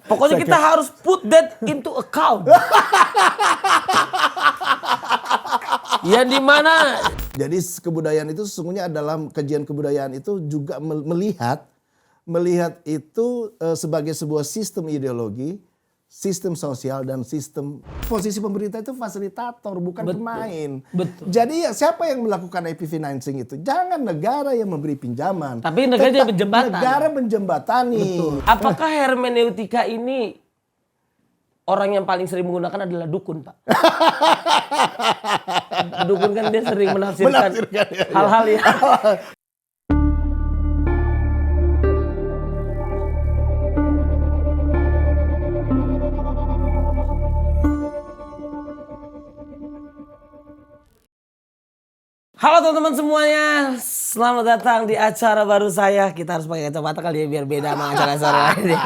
Pokoknya kita harus put that into account. Yang dimana? Jadi kebudayaan itu sesungguhnya dalam kajian kebudayaan itu juga melihat itu sebagai sebuah sistem ideologi, sistem sosial dan sistem posisi pemerintah itu fasilitator bukan pemain. Betul. Jadi ya siapa yang melakukan IP financing itu? Jangan negara yang memberi pinjaman. Tapi negara jadi penjembatan. Negara menjembatani. Betul. Apakah hermeneutika ini orang yang paling sering menggunakan adalah dukun, Pak? Dukun kan dia sering menafsirkan hal-hal yang Halo teman-teman semuanya, selamat datang di acara baru saya. Kita harus pakai kacamata kali ya biar beda sama acara-acara lain.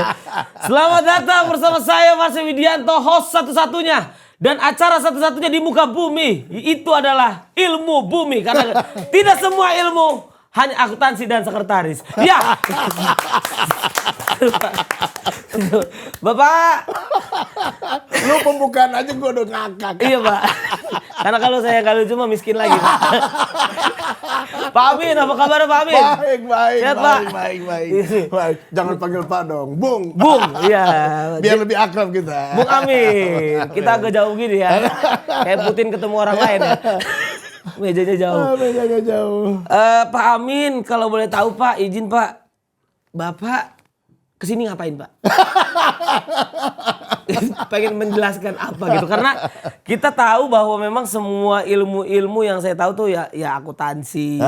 Selamat datang bersama saya Mas Widianto, host satu-satunya dan acara satu-satunya di muka bumi. Itu adalah ilmu bumi karena tidak semua ilmu hanya akuntansi dan sekretaris. Ya. Bapak, lu pembukaan aja gua udah ngakak. Iya Pak. Karena kalau saya nggak lucu mah miskin lagi Pak. Pak Amin, apa kabar Pak Amin? Baik. Sehat, Pak? Baik. Jangan panggil Pak dong, Bung. Bung, iya. Biar lebih akrab kita. Bung Amin. Kita agak jauh gini ya. Kayak Putin ketemu orang lain ya. Mejanya jauh. Mejanya jauh. Pak Amin, kalau boleh tahu Pak, izin Pak. Bapak kesini ngapain Pak? Pengen menjelaskan apa gitu. Karena kita tahu bahwa memang semua ilmu-ilmu yang saya tahu tuh ya akuntansi,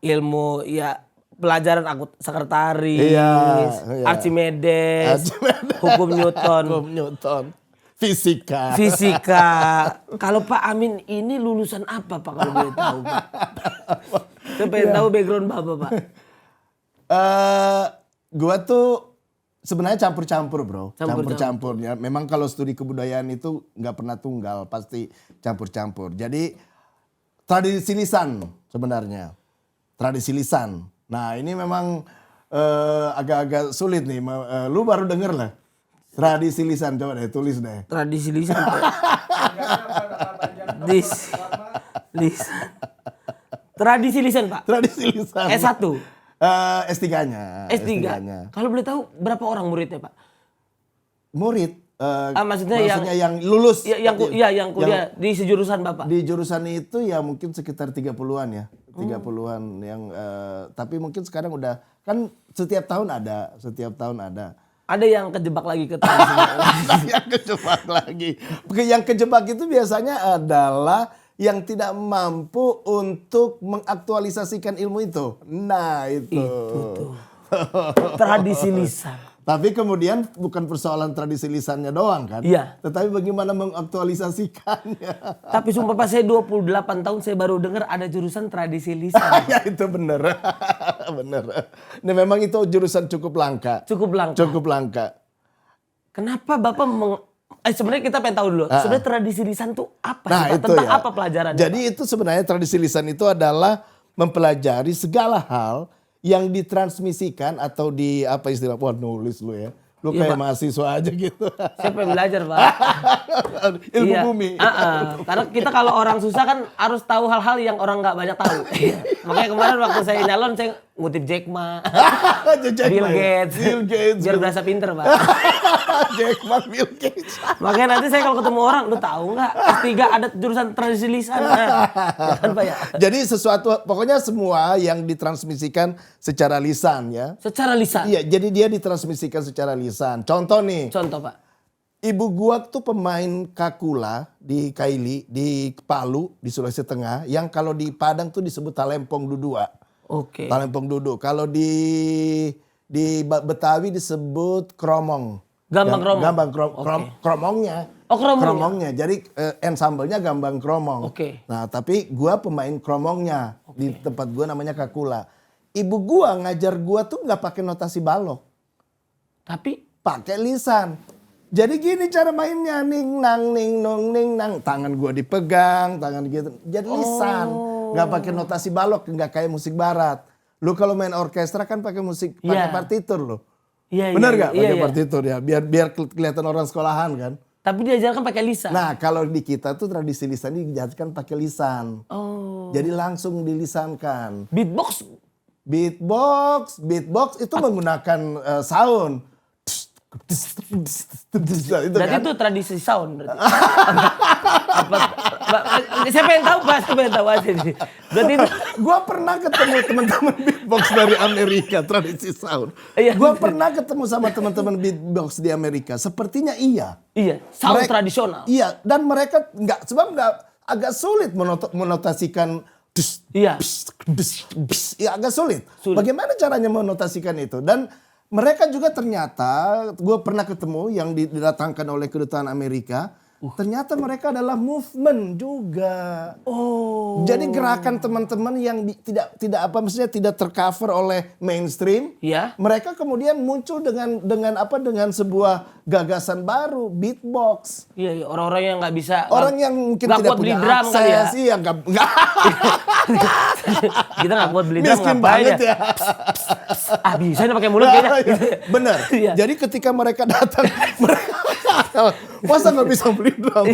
ilmu ya pelajaran sekretaris, Archimedes, hukum Newton. Fisika. Kalau Pak Amin ini lulusan apa Pak kalau boleh tahu Pak? Saya pengen tahu background Bapak Pak. Gua tuh sebenarnya campur-campur bro. Campur-campurnya. Memang kalau studi kebudayaan itu nggak pernah tunggal, pasti campur-campur. Jadi tradisi lisan sebenarnya. Tradisi lisan. Nah ini memang agak-agak sulit nih. Lu baru denger lah. Tradisi lisan, coba deh tulis deh. Tradisi lisan. Tradisi lisan Pak. Tradisi lisan. S1. S3-nya. S3. Kalau boleh tahu berapa orang muridnya Pak? Murid. Maksudnya yang lulus. Yang kuliah di sejurusan Bapak. Di jurusan itu ya mungkin sekitar 30-an ya. 30-an yang tapi mungkin sekarang udah kan setiap tahun ada. Ada yang kejebak lagi ke tradisi. Yang kejebak lagi. Yang kejebak itu biasanya adalah yang tidak mampu untuk mengaktualisasikan ilmu itu. Nah itu. Tuh. Tradisi lisan. Tapi kemudian bukan persoalan tradisi lisannya doang kan. Iya. Tetapi bagaimana mengaktualisasikannya. Tapi sumpah pas saya 28 tahun saya baru dengar ada jurusan tradisi lisan. Ya itu bener. Bener. Nah memang itu jurusan cukup langka. Cukup langka. Kenapa Bapak sebenarnya kita pengen tahu dulu. Sebenarnya tradisi lisan tuh apa sih Pak? Tentang apa pelajarannya? Jadi itu sebenarnya tradisi lisan itu adalah mempelajari segala hal yang ditransmisikan atau di apa istilah, wah nulis lu ya. Lu iya, kayak Pak. mahasiswa aja gitu. Saya pengen belajar Pak. Ilmu bumi. Karena kita kalau orang susah kan harus tahu hal-hal yang orang nggak banyak tahu. Makanya kemarin waktu saya nyalon saya ngutip Jack Ma, Bill Gates. Biar berasa pinter Pak. Jack Ma, Bill Gates. Makanya nanti saya kalau ketemu orang, lu tahu nggak S3 ada jurusan tradisi lisan. Kan Pak ya. Jadi sesuatu, pokoknya semua yang ditransmisikan secara lisan ya. Secara lisan? Iya, jadi dia ditransmisikan secara lisan. Contoh nih. Contoh Pak. Ibu gua tuh pemain kakula di Kaili, di Palu, di Sulawesi Tengah. Yang kalau di Padang tuh disebut talempong dudua. Oke. Talempong duduk. Kalau di Betawi disebut kromong. Gambang Kromongnya. Oh kromongnya. Kromongnya. Jadi ensemble-nya gambang kromong. Oke. Nah tapi gua pemain kromongnya. Di tempat gua namanya kakula. Ibu gua ngajar gua tuh nggak pakai notasi balok. Tapi pakai lisan. Jadi gini cara mainnya, ning nang, tangan gua dipegang, tangan gitu. Jadi lisan, nggak pakai notasi balok, nggak kayak musik barat. Lu kalau main orkestra kan pakai musik, pakai partitur lo. Iya, Benar iya, nggak iya, pakai iya. partitur ya? Biar kelihatan orang sekolahan kan. Tapi diajarkan pakai lisan. Nah kalau di kita tuh tradisi lisan ini diajarkan pakai lisan. Oh. Jadi langsung dilisankan. Beatbox. Beatbox itu menggunakan sound. Itu Berarti kan. itu tradisi sound berarti. Saya pengen tahu Pak, saya pengen tahu aja nih. Berarti itu Gua pernah ketemu teman-teman beatbox dari Amerika, tradisi sound. Iya. Gua pernah ketemu sama teman-teman beatbox di Amerika. Sepertinya iya. iya, sound Mereka- tradisional. Iya, dan mereka nggak agak sulit menotasikan Iya. ya agak sulit. Sulit. Bagaimana caranya menotasikan itu? Dan mereka juga ternyata, gue pernah ketemu yang didatangkan oleh kedutaan Amerika. Ternyata mereka adalah movement juga. Oh. Jadi gerakan teman-teman yang maksudnya tidak tercover oleh mainstream. Iya. Mereka kemudian muncul dengan sebuah gagasan baru, beatbox. Iya, orang-orang yang nggak bisa. Orang yang mungkin nggak tidak kuat beli punya drum kali ya. akses, iya nggak Kita nggak kuat beli drum miskin ngapain banget ya. Ah bisa nih pakai mulut kayaknya. Bener. Iya. Jadi ketika mereka datang, masa nggak bisa beli drum?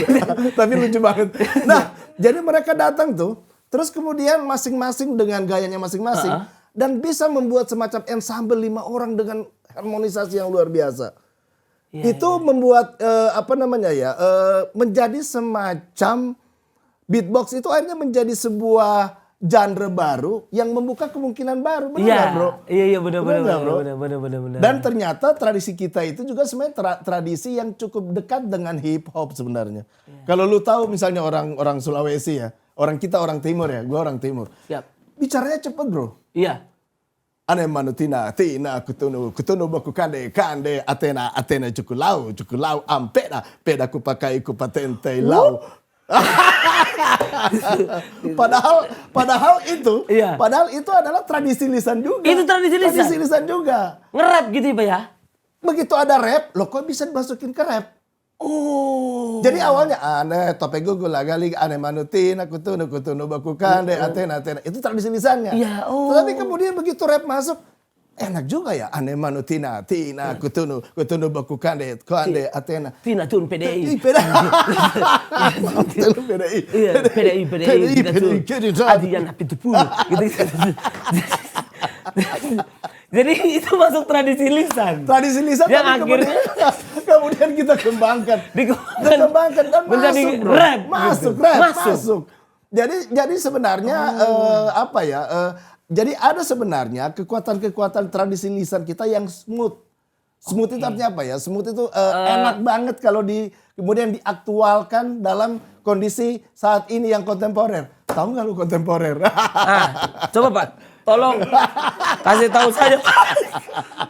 Tapi lucu banget. Nah, jadi mereka datang tuh, terus kemudian masing-masing dengan gayanya masing-masing, dan bisa membuat semacam ensemble 5 orang dengan harmonisasi yang luar biasa. Itu membuat menjadi semacam beatbox itu akhirnya menjadi sebuah genre baru yang membuka kemungkinan baru, benar Iya, nggak, bro? iya benar Benar nggak, bro? benar. Dan ternyata tradisi kita itu juga sebenarnya tradisi yang cukup dekat dengan hip hop sebenarnya. Kalau lu tahu misalnya orang Sulawesi ya, orang timur ya, gua orang timur. Siap. Bicaranya cepet, bro. Iya. Ane manutina, tina, kutunu baku kande, atena cukulau, peda kupakai kupatente lau. padahal itu Iya. padahal itu adalah tradisi lisan juga. Itu tradisi lisan? Tradisi lisan juga. Nge-rap gitu ya Pak ya? Begitu ada rap, lo kok bisa dimasukin ke rap? Oh. Jadi awalnya ane tope gugu lagali ane manutina kutunu baku kande atena itu tradisi lisannya. Iya, oh. Tetapi kemudian begitu rap masuk enak juga ya ane manutina tina kutunu baku kande atena. Tina tun PDI. PDI. Iya, PDI. PDI. Adian pintu puluh. Gitu. Jadi itu masuk tradisi lisan. Tradisi lisan Yang tapi akhirnya kemudian kita kembangkan. Dikembangkan dan menjadi masuk, bro. rap. Masuk, gitu. rap, masuk. Jadi sebenarnya jadi ada sebenarnya kekuatan-kekuatan tradisi lisan kita yang smooth. Smooth itu artinya apa ya? Smooth itu enak banget kalau kemudian diaktualkan dalam kondisi saat ini yang kontemporer. Tahu nggak lu kontemporer? Coba Pak, tolong kasih tahu saya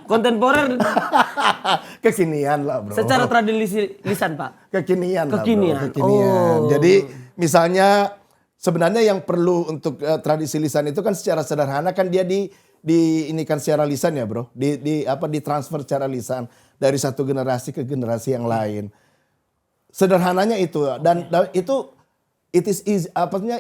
kontemporer Kekinian lah, bro. secara tradisi lisan Pak. Kekinian lah, bro. Kekinian. Kekinian. Oh. Jadi misalnya sebenarnya yang perlu untuk tradisi lisan itu kan secara sederhana kan dia ini kan secara lisan ya, bro. Ditransfer secara lisan dari satu generasi ke generasi yang lain. Sederhananya itu dan itu it is easy,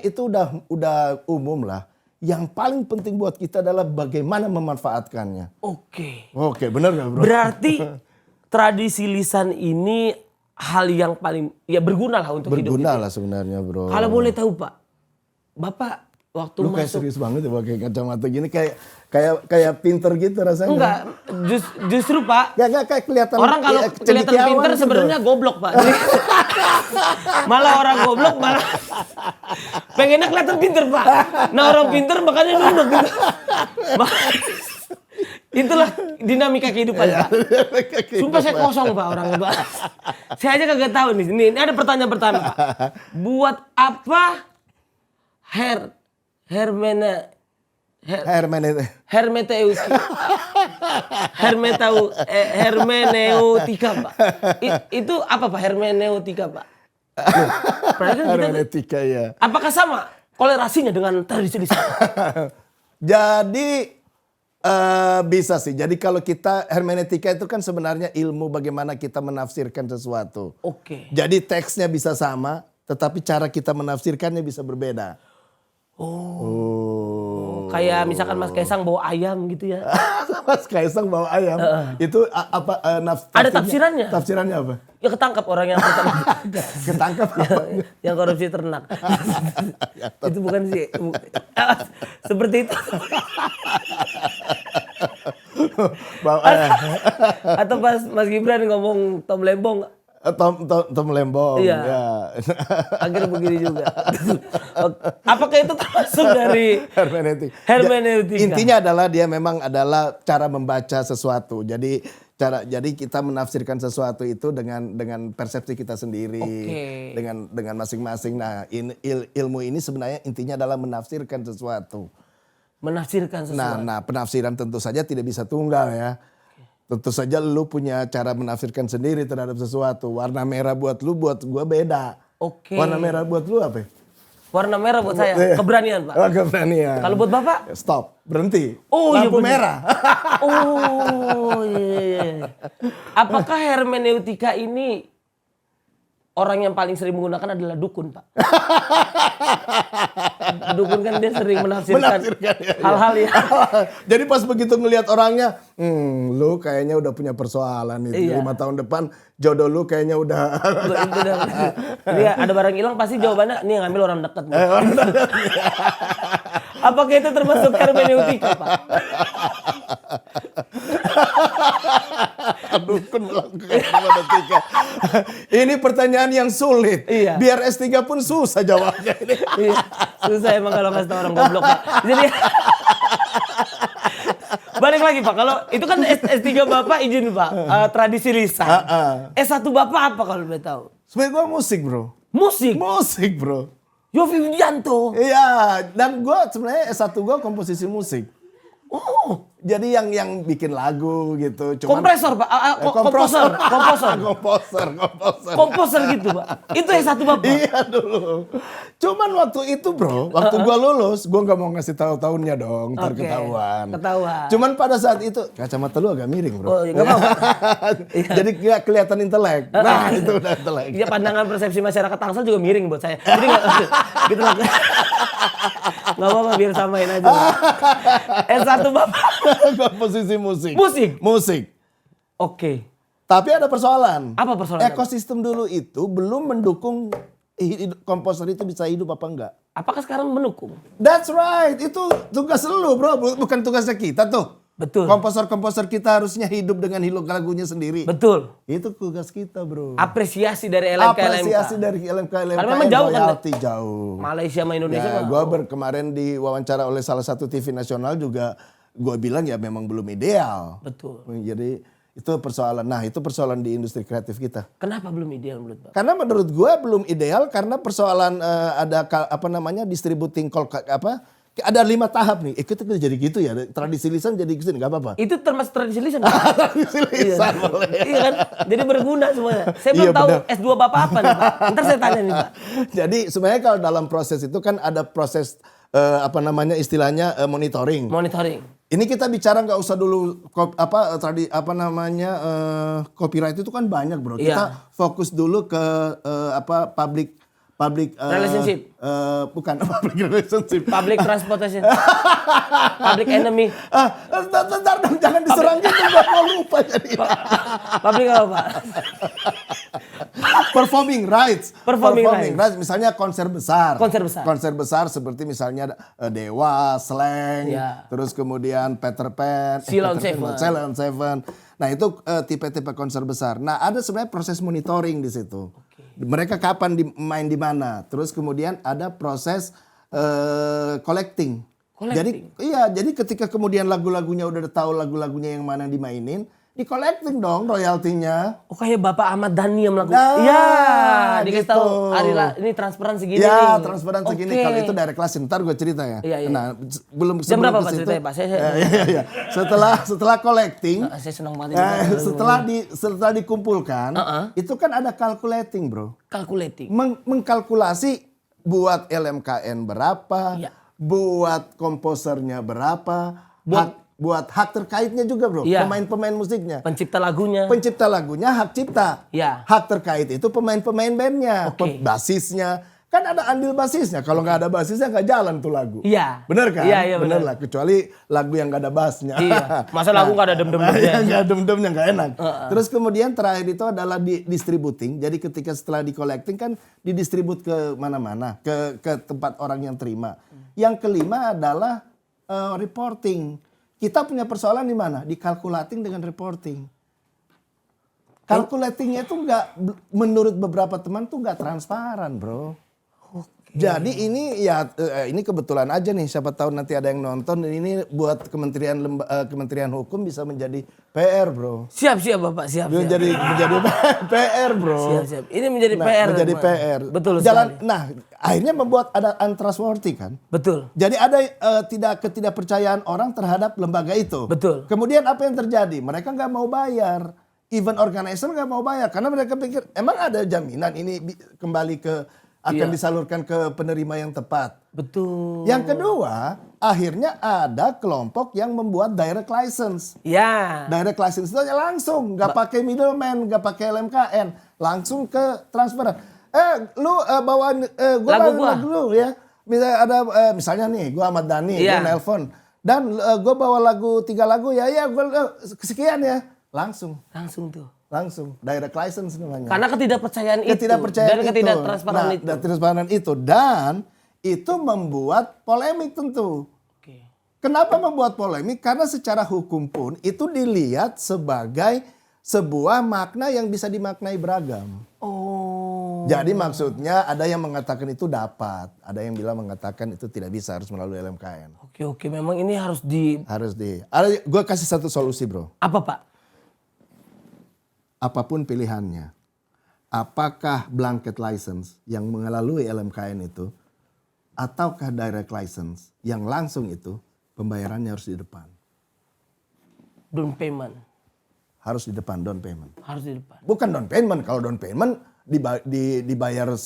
itu udah umum lah. Yang paling penting buat kita adalah bagaimana memanfaatkannya. Oke, benar nggak, bro? Berarti tradisi lisan ini hal yang paling berguna lah untuk hidup Berguna kita. lah sebenarnya, bro. Kalau boleh tahu Pak, Bapak waktu Lu kayak masuk serius banget ya pakai kacamata gini kayak pinter gitu rasanya. enggak, justru Pak. Enggak kayak kelihatan. Orang kalau kelihatan pinter gitu. sebenarnya goblok Pak. Jadi, malah orang goblok malah pengennya kelihatan pinter Pak. Nah orang pinter makanya nunduk gitu. Itulah dinamika kehidupan Pak. Sumpah saya kosong Pak orangnya Pak. Saya aja kagak tahu nih. Ini ada pertanyaan pertama Pak. Buat apa hermeneutika Pak. Itu apa Pak hermeneutika Pak? Hermeneutika ya. Apakah sama kolerasinya dengan tradisi lisan? Jadi bisa sih. Jadi kalau kita hermeneutika itu kan sebenarnya ilmu bagaimana kita menafsirkan sesuatu. Oke. Jadi teksnya bisa sama, tetapi cara kita menafsirkannya bisa berbeda. Kayak misalkan Mas Kaisang bawa ayam gitu ya. Mas Kaisang bawa ayam. Itu apa Ada tafsirannya. Tafsirannya apa? Ya ketangkap orang yang Ketangkap apa? yang korupsi ternak. Itu bukan sih. Seperti itu. Bawa ayam. Atau pas Mas Gibran ngomong Tom Lembong. Tom Lembong. Iya. Ya. Akhirnya begini juga. Apakah itu termasuk dari hermeneutika? Intinya adalah dia memang adalah cara membaca sesuatu. Jadi kita menafsirkan sesuatu itu dengan persepsi kita sendiri, dengan masing-masing. Nah, ilmu ini sebenarnya intinya adalah menafsirkan sesuatu. Menafsirkan sesuatu. Nah, penafsiran tentu saja tidak bisa tunggal ya. Tentu saja lu punya cara menafsirkan sendiri terhadap sesuatu. Warna merah buat lu, buat gua beda. Oke. Warna merah buat lu apa? Warna merah buat saya keberanian, Pak. Oh, keberanian. Kalau buat Bapak? Stop, berhenti. Oh, lampu iya merah. Oh iya. Apakah hermeneutika ini orang yang paling sering menggunakan adalah dukun, Pak? Dukun kan dia sering menafsirkan hal-hal ya. Jadi pas begitu ngelihat orangnya, lu kayaknya udah punya persoalan itu. Iya. 5 tahun depan jodoh lu kayaknya udah. Jadi ada barang hilang pasti jawabannya nih ngambil orang dekat. Apakah itu termasuk hermeneutika, Pak? Dukun melakukan hermeneutika. Ini pertanyaan yang sulit. Iya. Biar S3 pun susah jawabnya ini. Iya, susah emang kalau ngasih tau orang goblok, Pak. Jadi balik lagi, Pak. Kalau itu kan S3 Bapak izin, Pak, tradisi lisan. S1 Bapak apa kalau boleh tahu? Sebenarnya gue musik, bro. Musik, Bro. Yovie Widianto. Iya, dan gue sebenarnya S1 gue komposisi musik. Oh, Jadi yang bikin lagu gitu. kompresor, Pak. Komposer. Komposer gitu, Pak. Itu S1 Bapak. Iya dulu. Cuman waktu itu, bro, waktu gua lulus, gua nggak mau ngasih tahu tahunnya dong, ntar Oke, ketahuan. ketahuan. Cuman pada saat itu kacamata lu agak miring, bro. Oh, nggak apa-apa. Jadi nggak kelihatan intelek. Nah, itu udah intelek. Ya pandangan persepsi masyarakat Tangsel juga miring buat saya. Jadi nggak gitu lah. Nggak apa-apa biar samain aja. S1 Bapak. Komposisi musik. Musik. Oke. Tapi ada persoalan. Apa persoalan? Ekosistem dulu itu belum mendukung komposer itu bisa hidup apa enggak. Apakah sekarang mendukung? That's right. Itu tugas lu, bro. Bukan tugasnya kita tuh. Betul. Komposer-komposer kita harusnya hidup dengan lagunya sendiri. Betul. Itu tugas kita, bro. Apresiasi dari LMK. Apresiasi dari LMK. Karena memang jauh kan? Jauh. Malaysia sama Indonesia. Ya, gue kemarin diwawancara oleh salah satu TV nasional juga gue bilang ya memang belum ideal. Betul. Jadi itu persoalan. Nah, itu persoalan di industri kreatif kita. Kenapa belum ideal menurut Pak? Karena menurut gue belum ideal karena persoalan ada distributing ada 5 tahap nih. Kita jadi gitu ya. Tradisi lisan jadi gitu nggak apa-apa. Itu termasuk tradisi lisan. Tradisi lisan boleh. Iya kan? Jadi berguna semuanya. Saya belum tahu benar. S2 Bapak apa nih, Pak. Ntar saya tanya nih, Pak. Jadi sebenarnya kalau dalam proses itu kan ada proses istilahnya monitoring. Ini kita bicara nggak usah dulu copyright itu kan banyak, bro. Iya. Kita fokus dulu ke public relationship. Bukan public relationship. Public transportation. Public enemy. Bentar dong, jangan diserang gitu, gua mau lupa jadi. Public apa, Pak? Performing rights. Misalnya konser besar. Konser besar seperti misalnya Dewa, Slang, terus kemudian Peter Pan, Ceylon Seven. Nah, itu tipe-tipe konser besar. Nah, ada sebenarnya proses monitoring di situ. Mereka kapan main di mana. Terus kemudian ada proses collecting. Jadi ketika kemudian lagu-lagunya udah tahu lagunya yang mana dimainin, di collecting dong royaltinya. Oh, kayak Bapak Ahmad Dhani yang melakukan. Nah, iya, dikasih gitu. tahu ini transparan segini ya, nih. transparan segini. Kalau itu direct class, ntar gue cerita ya. Iya. Nah, belum jam berapa Pak ceritanya, Pak? Iya. Setelah collecting, saya senang banget. setelah dikumpulkan, itu kan ada calculating, bro. Calculating. Mengkalkulasi buat LMKN berapa, Iya. buat komposernya berapa, buat hak terkaitnya juga, bro. Iya. Pemain-pemain musiknya. Pencipta lagunya Hak cipta. Iya. Hak terkait itu pemain-pemain bandnya, Oke. basisnya, Kan ada andil basisnya. Kalau nggak ada basisnya nggak jalan tuh lagu. Iya. Bener kan? Iya, bener bener. lah. Kecuali lagu yang nggak ada bassnya. Iya. Masa lagu nggak ada dem-demnya? Nggak ada dem-demnya nggak enak. Terus kemudian terakhir itu adalah distributing. Jadi ketika setelah di collecting kan didistribut ke mana-mana, ke tempat orang yang terima. Yang kelima adalah reporting. Kita punya persoalan di mana? Di calculating dengan reporting. Calculatingnya itu nggak, menurut beberapa teman tuh nggak transparan, bro. Jadi ini ya ini kebetulan aja nih, siapa tahu nanti ada yang nonton, ini buat Kementerian Hukum bisa menjadi PR, bro. Siap Bapak, siap. Menjadi PR, bro. Siap. Ini menjadi PR. Menjadi PR. Betul Jalan, sekali. nah akhirnya membuat ada untrustworthy kan. Betul. Jadi ada ketidakpercayaan orang terhadap lembaga itu. Betul. Kemudian apa yang terjadi? Mereka nggak mau bayar. Event organizer nggak mau bayar karena mereka pikir emang ada jaminan ini kembali ke akan disalurkan ke penerima yang tepat. Betul. Yang kedua, akhirnya ada kelompok yang membuat direct license. Ya. Direct license itu langsung, nggak pakai middleman, nggak pakai LMKN, langsung ke transferan. Lu bawain lagu lu ya. Misalnya ada misalnya nih, gua Ahmad Dhani, Iya. gua nelpon dan gua bawa lagu 3 lagu ya, gua kesekian ya, langsung tuh. Langsung direct license namanya. Karena ketidakpercayaan itu dan itu. ketidaktransparan itu. Transparan itu dan itu membuat polemik tentu. Oke. Kenapa membuat polemik? Karena secara hukum pun itu dilihat sebagai sebuah makna yang bisa dimaknai beragam. Oh. Jadi maksudnya ada yang mengatakan itu dapat, ada yang bilang mengatakan itu tidak bisa, harus melalui LMKN. Oke, memang ini harus Gue kasih satu solusi, bro. apa, Pak? Apapun pilihannya, apakah blanket license yang melalui LMKN itu, ataukah direct license yang langsung itu, pembayarannya harus di depan. Down payment. Harus di depan down payment. Harus di depan. Bukan down payment, kalau down payment dibayar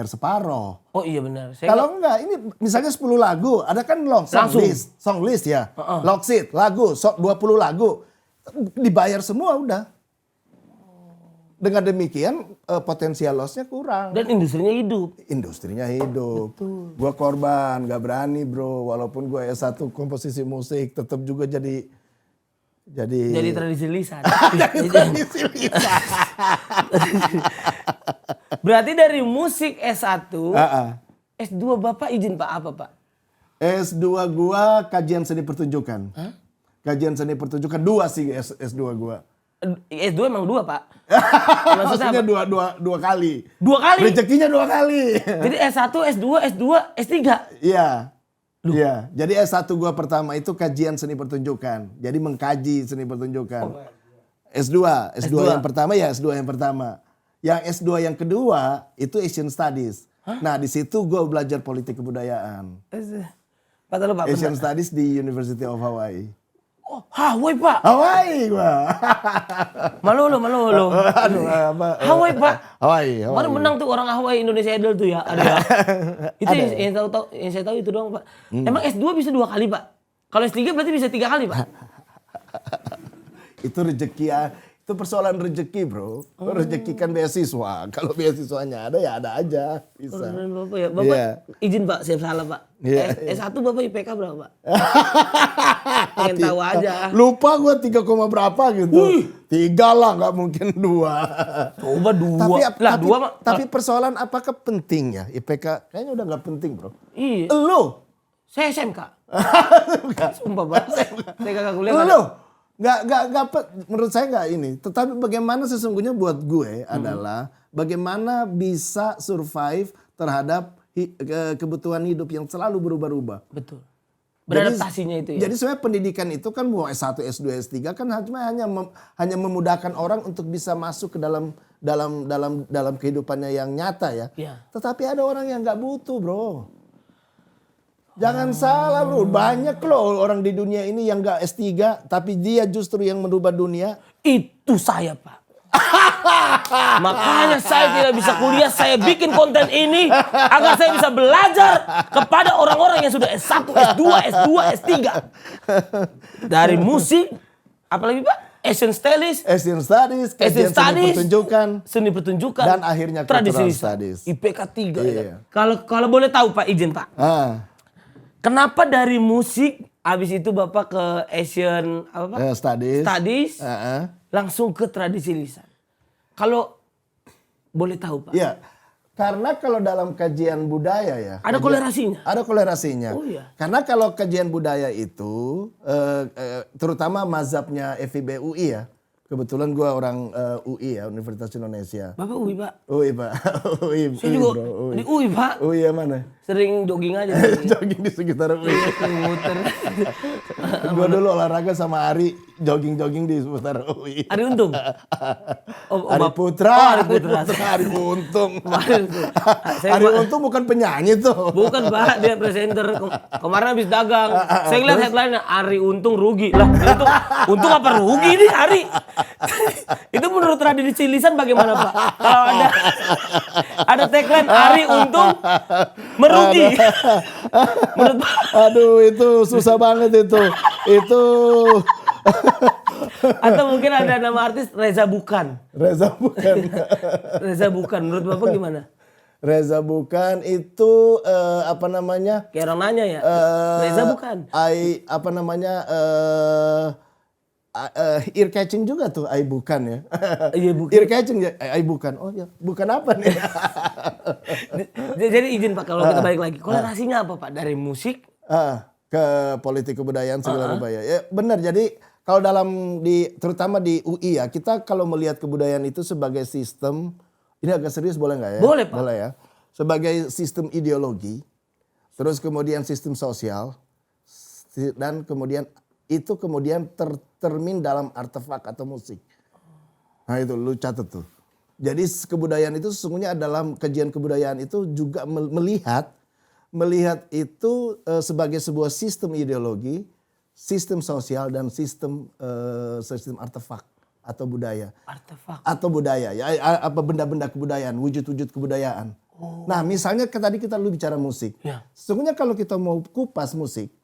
separoh. Oh iya benar. Kalau enggak, ini misalnya 10 lagu, ada kan song list ya. Log sheet, lagu, 20 lagu. Dibayar semua udah. Dengan demikian potensial lossnya kurang. Dan industrinya hidup. Industrinya hidup. Betul. Gua korban, gak berani bro. Walaupun gua S1 komposisi musik, tetap juga jadi tradisi lisan. jadi tradisi lisan. Berarti dari musik S1, S2 Bapak izin Pak apa Pak? S2 gua kajian seni pertunjukan. Kajian seni pertunjukan 2 sih S2 gua. S2 emang 2 Pak? Maksudnya dua kali. 2 kali? Rezekinya 2 kali. Jadi S1, S2, S2, S3? Iya. Iya, jadi S1 gua pertama itu kajian seni pertunjukan. Jadi mengkaji seni pertunjukan. S2 yang pertama ya S2 yang pertama. Yang S2 yang kedua itu Asian Studies. Nah, di situ gua belajar politik kebudayaan. Pak, Asian Studies di University of Hawaii. Oh, Hawaii Pak. Hawaii gua. Malu. Aduh, Hawaii Pak. Hawaii. Baru menang tuh orang Hawaii Indonesia Idol tuh ya. Ada ya. Itu yang saya tahu itu doang Pak. Emang S2 bisa 2 kali Pak? Kalau S3 berarti bisa 3 kali Pak? Itu rezeki ya. Itu persoalan rezeki bro. Rezeki kan beasiswa. Kalau beasiswanya ada ya ada aja. Bisa. Bapak ya. Bapak izin Pak, siap salah Pak. S1 Bapak IPK berapa Pak? Pengen tahu aja. Lupa gue 3, berapa gitu. 3 lah, gak mungkin 2. Coba 2. Tapi persoalan apakah penting ya IPK? Kayaknya udah gak penting bro. Iya. Lu? Saya SMK. Sumpah Pak. Saya kagak kuliah. Lu? Menurut saya gak ini. Tetapi bagaimana sesungguhnya buat gue adalah bagaimana bisa survive terhadap kebutuhan hidup yang selalu berubah-ubah. Betul. Beradaptasinya itu ya. Jadi sebenarnya pendidikan itu kan mau S1, S2, S3 kan hanya memudahkan orang untuk bisa masuk ke dalam kehidupannya yang nyata ya. Tetapi ada orang yang nggak butuh, bro. Jangan salah bro, banyak loh orang di dunia ini yang nggak S3 tapi dia justru yang merubah dunia. Itu saya Pak. Makanya saya tidak bisa kuliah, saya bikin konten ini agar saya bisa belajar kepada orang-orang yang sudah S1, S2, S2, S3. Dari musik, apalagi Pak? Asian Studies, Asian Studies, kajian seni pertunjukan, dan akhirnya tradisi Cultural lisan. Studies. IPK 3 ya. Iya. Kalau boleh tahu Pak, izin Pak. Kenapa dari musik habis itu Bapak ke Asian apa Pak? Studies. Langsung ke tradisi lisan. Kalau boleh tahu Pak. Iya. Karena kalau dalam kajian budaya ya. Ada kolerasinya? Ada kolerasinya. Oh iya. Karena kalau kajian budaya itu, terutama mazhabnya FIB UI ya. Kebetulan gue orang UI ya, Universitas Indonesia. Bapak UI Pak? UI Pak. UI, Saya juga bro, di UI Pak. UI ya mana? Sering jogging aja. Jogging di sekitar UI. Muter. Gue dulu olahraga sama Ari, jogging-jogging di sekitar UI. Ari Untung? Ari Putra. Oh, Ari Putra. Ari Untung. Kemarin tuh. Ari Untung bukan penyanyi tuh. Bukan Pak, dia presenter. Kemarin habis dagang. Saya ngeliat headline-nya, Ari Untung rugi. Lah, itu untung apa rugi nih Ari? Itu menurut tradisi lisan bagaimana Pak? Kalau ada tagline Ari Untung merugi. Menurut Pak. Aduh, itu susah banget itu. Itu atau mungkin ada nama artis Reza Bukan. Reza Bukan. Reza Bukan. Menurut Bapak gimana? Reza Bukan itu apa namanya? Kayak orang nanya ya. Reza Bukan. Apa namanya? Ear catching juga tuh, bukan ya. Iya bukan. Ear catching ya, bukan. Oh ya, bukan apa nih? Jadi izin Pak kalau kita balik lagi. Kolerasinya apa Pak? Dari musik ke politik kebudayaan segala rupa ya. Ya benar. Jadi kalau terutama di UI ya, kita kalau melihat kebudayaan itu sebagai sistem, ini agak serius boleh nggak ya? Boleh Pak. Boleh ya. Sebagai sistem ideologi, terus kemudian sistem sosial, dan kemudian itu tercermin dalam artefak atau musik. Nah itu lu catat tuh. Jadi kebudayaan itu sesungguhnya dalam kajian kebudayaan itu juga melihat itu sebagai sebuah sistem ideologi, sistem sosial dan sistem artefak atau budaya. Artefak. Atau budaya ya, apa benda-benda kebudayaan, wujud-wujud kebudayaan. Nah misalnya tadi kita lu bicara musik. Ya. Sesungguhnya kalau kita mau kupas musik,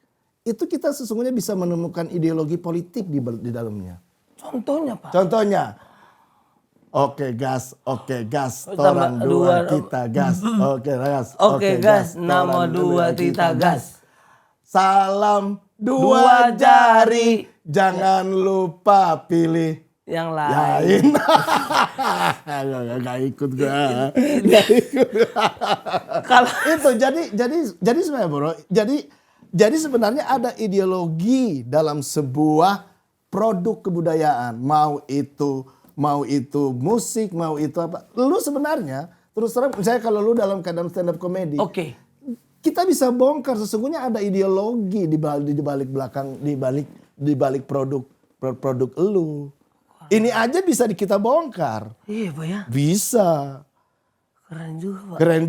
itu kita sesungguhnya bisa menemukan ideologi politik di dalamnya. Contohnya Pak? Contohnya, oke gas, toran dua kita gas, oke gas, nama dua kita gas. Salam dua jari, jangan lupa pilih yang lain. Gak ikut gua. Kalau itu jadi sebenarnya bro, jadi sebenarnya ada ideologi dalam sebuah produk kebudayaan, mau itu musik, mau itu apa. Lu sebenarnya terus terang misalnya kalau lu dalam keadaan stand up comedy. Oke. Kita bisa bongkar sesungguhnya ada ideologi di balik produk lu. Ini aja bisa kita bongkar. Iya Pak ya. Bisa. Keren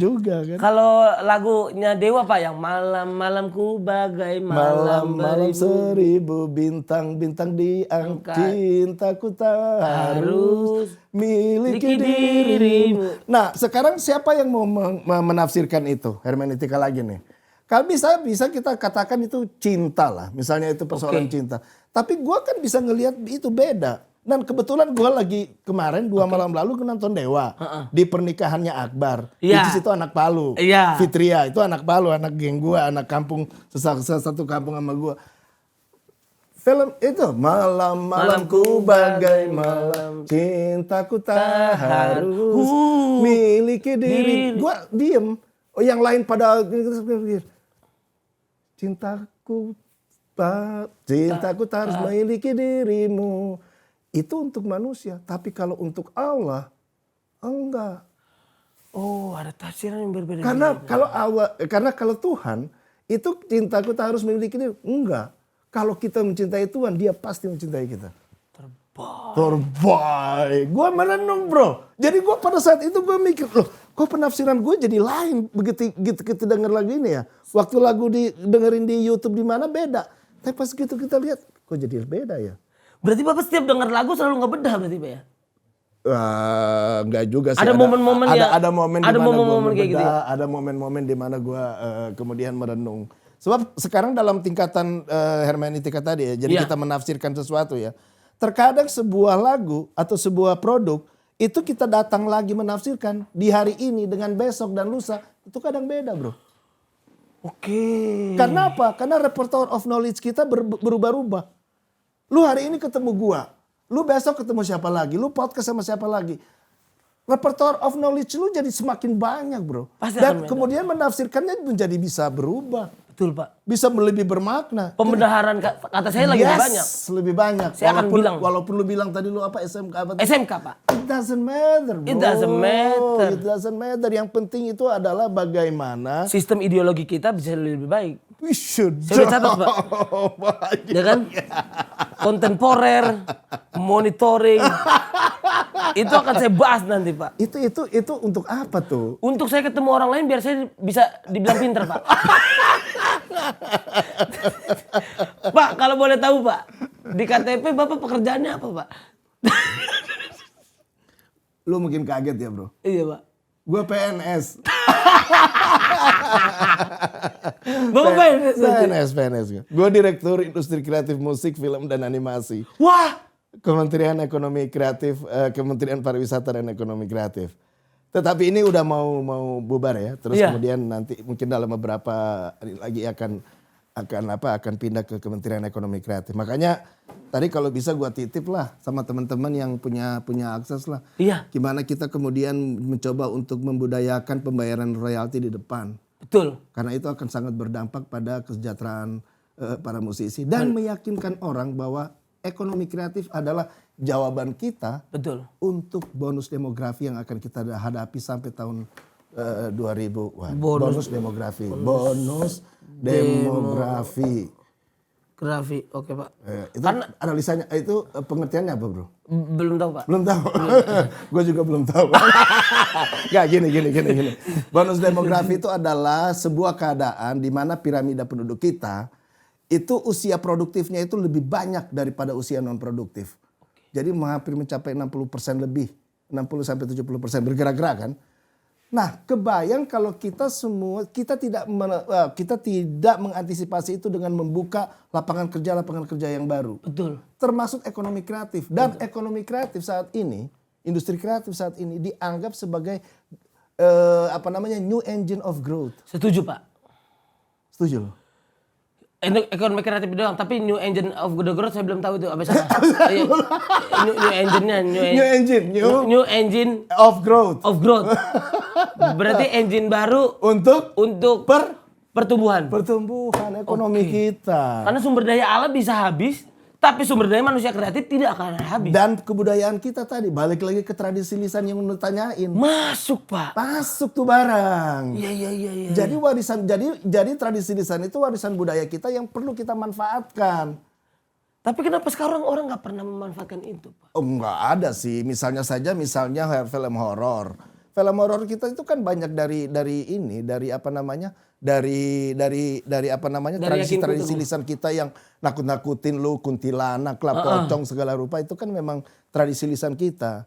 juga kan. Kalau lagunya Dewa Pak yang malam-malamku bagai malam seribu bintang-bintang di cintaku tak harus miliki dirimu. Nah sekarang siapa yang mau menafsirkan itu hermeneutika lagi nih? Kalau bisa kita katakan itu cinta lah. Misalnya itu persoalan cinta. Tapi gua kan bisa ngelihat itu beda. Dan kebetulan gue lagi kemarin 2 malam lalu nonton Dewa di pernikahannya Akbar. Itu situ anak Palu. Fitria itu anak Palu, anak geng gue, anak kampung satu kampung sama gue. Film itu malam-malamku bagai malam cintaku tak harus miliki diri. Gue diem. Oh yang lain pada cintaku tak harus memiliki dirimu. Itu untuk manusia, tapi kalau untuk Allah enggak. Oh, ada tafsiran yang berbeda. Karena kalau Tuhan itu cintaku tak harus memiliki diri. Enggak. Kalau kita mencintai Tuhan, Dia pasti mencintai kita. Terbaik. Gue merenung bro. Jadi gue pada saat itu gue mikir loh, kok penafsiran gue jadi lain begitu kita denger lagu ini ya. Waktu lagu dengerin di YouTube di mana beda. Tapi pas gitu kita lihat, kok jadi beda ya. Berarti Bapak setiap denger lagu selalu ngebedah berarti Pak ya? Enggak juga sih. Ada momen-momen ada momen kayak gitu. Ada momen-momen di mana gue kemudian merenung. Sebab sekarang dalam tingkatan hermeneutika tadi ya, jadi kita menafsirkan sesuatu ya. terkadang sebuah lagu atau sebuah produk itu kita datang lagi menafsirkan di hari ini dengan besok dan lusa itu kadang beda, bro. Oke. Karena apa? Karena repertoire of knowledge kita berubah-ubah. Lu hari ini ketemu gua, lu besok ketemu siapa lagi, lu podcast sama siapa lagi. Repertoire of knowledge lu jadi semakin banyak, bro. Pasti Dan akan beda. kemudian menafsirkannya menjadi bisa berubah. Betul, Pak. Bisa lebih bermakna. Pembenaran kata saya lagi lebih banyak. Lebih banyak. Saya akan bilang. Walaupun lu bilang tadi lu apa SMK apa? SMK, Pak. It doesn't matter, bro. It doesn't matter. It doesn't matter. Yang penting itu adalah bagaimana Sistem ideologi kita bisa lebih baik. we should. Saya udah catat, Pak. Ya kan? Kontemporer, monitoring. Itu akan saya bahas nanti, Pak. Itu untuk apa tuh? Untuk saya ketemu orang lain biar saya bisa dibilang pinter, Pak. Pak, kalau boleh tahu, Pak. Di KTP Bapak pekerjaannya apa, Pak? Lu mungkin kaget ya, bro. Iya, Pak. Gue PNS. Bapak PNS. PNS. Gue Direktur Industri Kreatif Musik, Film, dan Animasi. Wah! Kementerian Ekonomi Kreatif, Kementerian Pariwisata dan Ekonomi Kreatif. Tetapi ini udah mau bubar ya. Terus Iya. kemudian nanti mungkin dalam beberapa hari lagi akan pindah ke Kementerian Ekonomi Kreatif. Makanya tadi kalau bisa gua titip lah sama teman-teman yang punya akses lah. Iya. Gimana kita kemudian mencoba untuk membudayakan pembayaran royalti di depan. Betul. Karena itu akan sangat berdampak pada kesejahteraan para musisi dan meyakinkan orang bahwa ekonomi kreatif adalah jawaban kita Betul. untuk bonus demografi yang akan kita hadapi sampai tahun 2000. Wah, Bonus demografi. Bonus demografi. Grafi, oke, Pak. Itu analisanya itu pengertiannya apa, bro? Belum tahu, Pak. Belum tahu. Gue juga belum tahu. Gak gini. Bonus demografi itu adalah sebuah keadaan di mana piramida penduduk kita itu usia produktifnya itu lebih banyak daripada usia non produktif. Jadi hampir mencapai 60% lebih. 60-70% bergerak-gerak kan. Nah, kebayang kalau kita tidak mengantisipasi itu dengan membuka lapangan kerja yang baru. Betul. Termasuk ekonomi kreatif. Dan ekonomi kreatif saat ini, industri kreatif saat ini dianggap sebagai new engine of growth. Setuju, Pak. Setuju loh? Ekonomi kreatif doang, tapi new engine of the growth saya belum tahu itu apa salah. New engine-nya, new engine Of growth. of growth. Berarti engine baru Untuk pertumbuhan. pertumbuhan ekonomi kita. Karena sumber daya alam bisa habis, tapi sumber daya manusia kreatif tidak akan habis. Dan kebudayaan kita tadi, balik lagi ke tradisi lisan yang lu tanyain. Masuk, Pak. Masuk tuh barang. Iya. Jadi jadi tradisi lisan itu warisan budaya kita yang perlu kita manfaatkan. Tapi kenapa sekarang orang nggak pernah memanfaatkan itu, Pak? Oh, enggak ada sih. Misalnya film horor. Film horor kita itu kan banyak dari tradisi lisan kita yang nakut-nakutin lu, kuntilanak, pocong segala rupa itu kan memang tradisi lisan kita.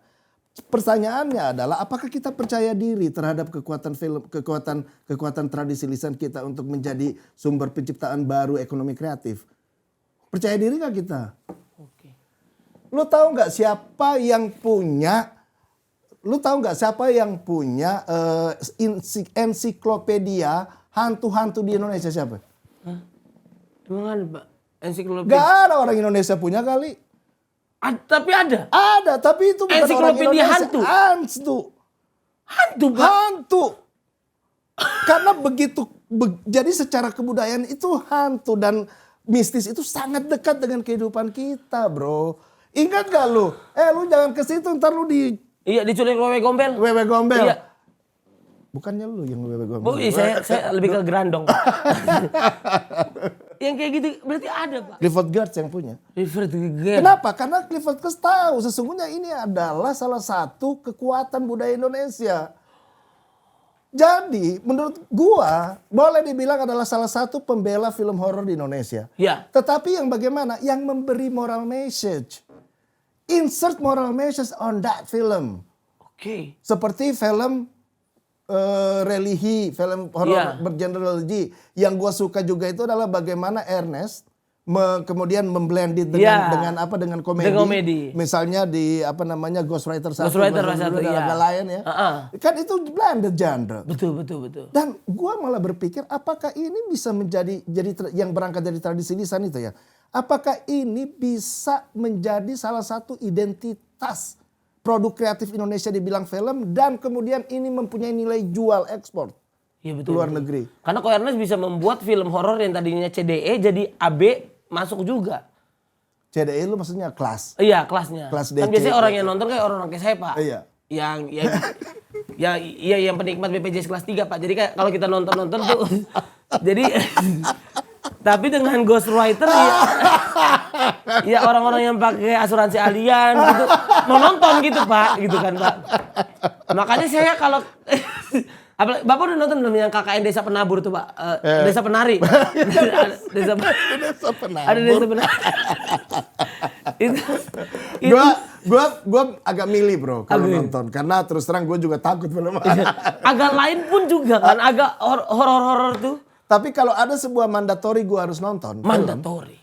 Pertanyaannya adalah apakah kita percaya diri terhadap kekuatan tradisi lisan kita untuk menjadi sumber penciptaan baru ekonomi kreatif? Percaya diri nggak kita? Oke. Lu tahu nggak siapa yang punya ensiklopedia hantu-hantu di Indonesia siapa? Emang ada, Pak? Ensiklopedia. Gak ada orang Indonesia punya kali. Tapi ada. Ada, tapi itu bukan orang Ensiklopedia Indonesia. Hantu, Pak. Hantu. Karena jadi secara kebudayaan itu hantu dan mistis itu sangat dekat dengan kehidupan kita, bro. Ingat gak lu? Lu jangan ke situ ntar lu Iya, diculik wewe gombel. Wewe gombel. Iya. Bukannya lu yang wewe gombel. Oh iya, saya lebih ke gerandong. Yang kayak gitu berarti ada, Pak. Clifford Geertz yang punya. Clifford Geertz. Kenapa? Karena Clifford Geertz tahu sesungguhnya ini adalah salah satu kekuatan budaya Indonesia. Jadi menurut gua boleh dibilang adalah salah satu pembela film horor di Indonesia. Ya. Tetapi yang bagaimana? Yang memberi moral message. Insert moral message on that film. Oke. Seperti film religi, film horor bergenre religi. Yang gue suka juga itu adalah bagaimana Ernest kemudian memblended dengan komedi. Dengan komedi. Misalnya di Ghostwriter 1, Ghostwriter 1, iya. agak lain ya. Kan itu blended genre. Betul. Dan gua malah berpikir apakah ini bisa menjadi yang berangkat dari tradisi lisan itu ya. Apakah ini bisa menjadi salah satu identitas produk kreatif Indonesia dibilang film dan kemudian ini mempunyai nilai jual ekspor. Iya betul. Luar negeri. Karena Ko Ernest bisa membuat film horor yang tadinya CDE jadi AB masuk juga. CDE lu maksudnya kelas? Iya kelasnya. Kelas Kan DC. biasanya orang yang nonton kayak orang kayak saya Pak. Iya. Yang penikmat BPJS kelas 3 Pak. Jadi kayak kalau kita nonton tuh. Jadi tapi dengan Ghostwriter ya orang-orang yang pakai asuransi alien gitu mau nonton gitu Pak. Gitu kan Pak. Makanya saya kalau Bapak udah nonton belum yang KKN Desa Penabur tuh Pak? Desa Penari. Desa Penari. Ada Desa Penari. Gua agak milih bro kalau nonton. Karena terus terang gue juga takut film. Agak lain pun juga kan. Agak horor-horor tuh. Tapi kalau ada sebuah mandatory gue harus nonton. Mandatory.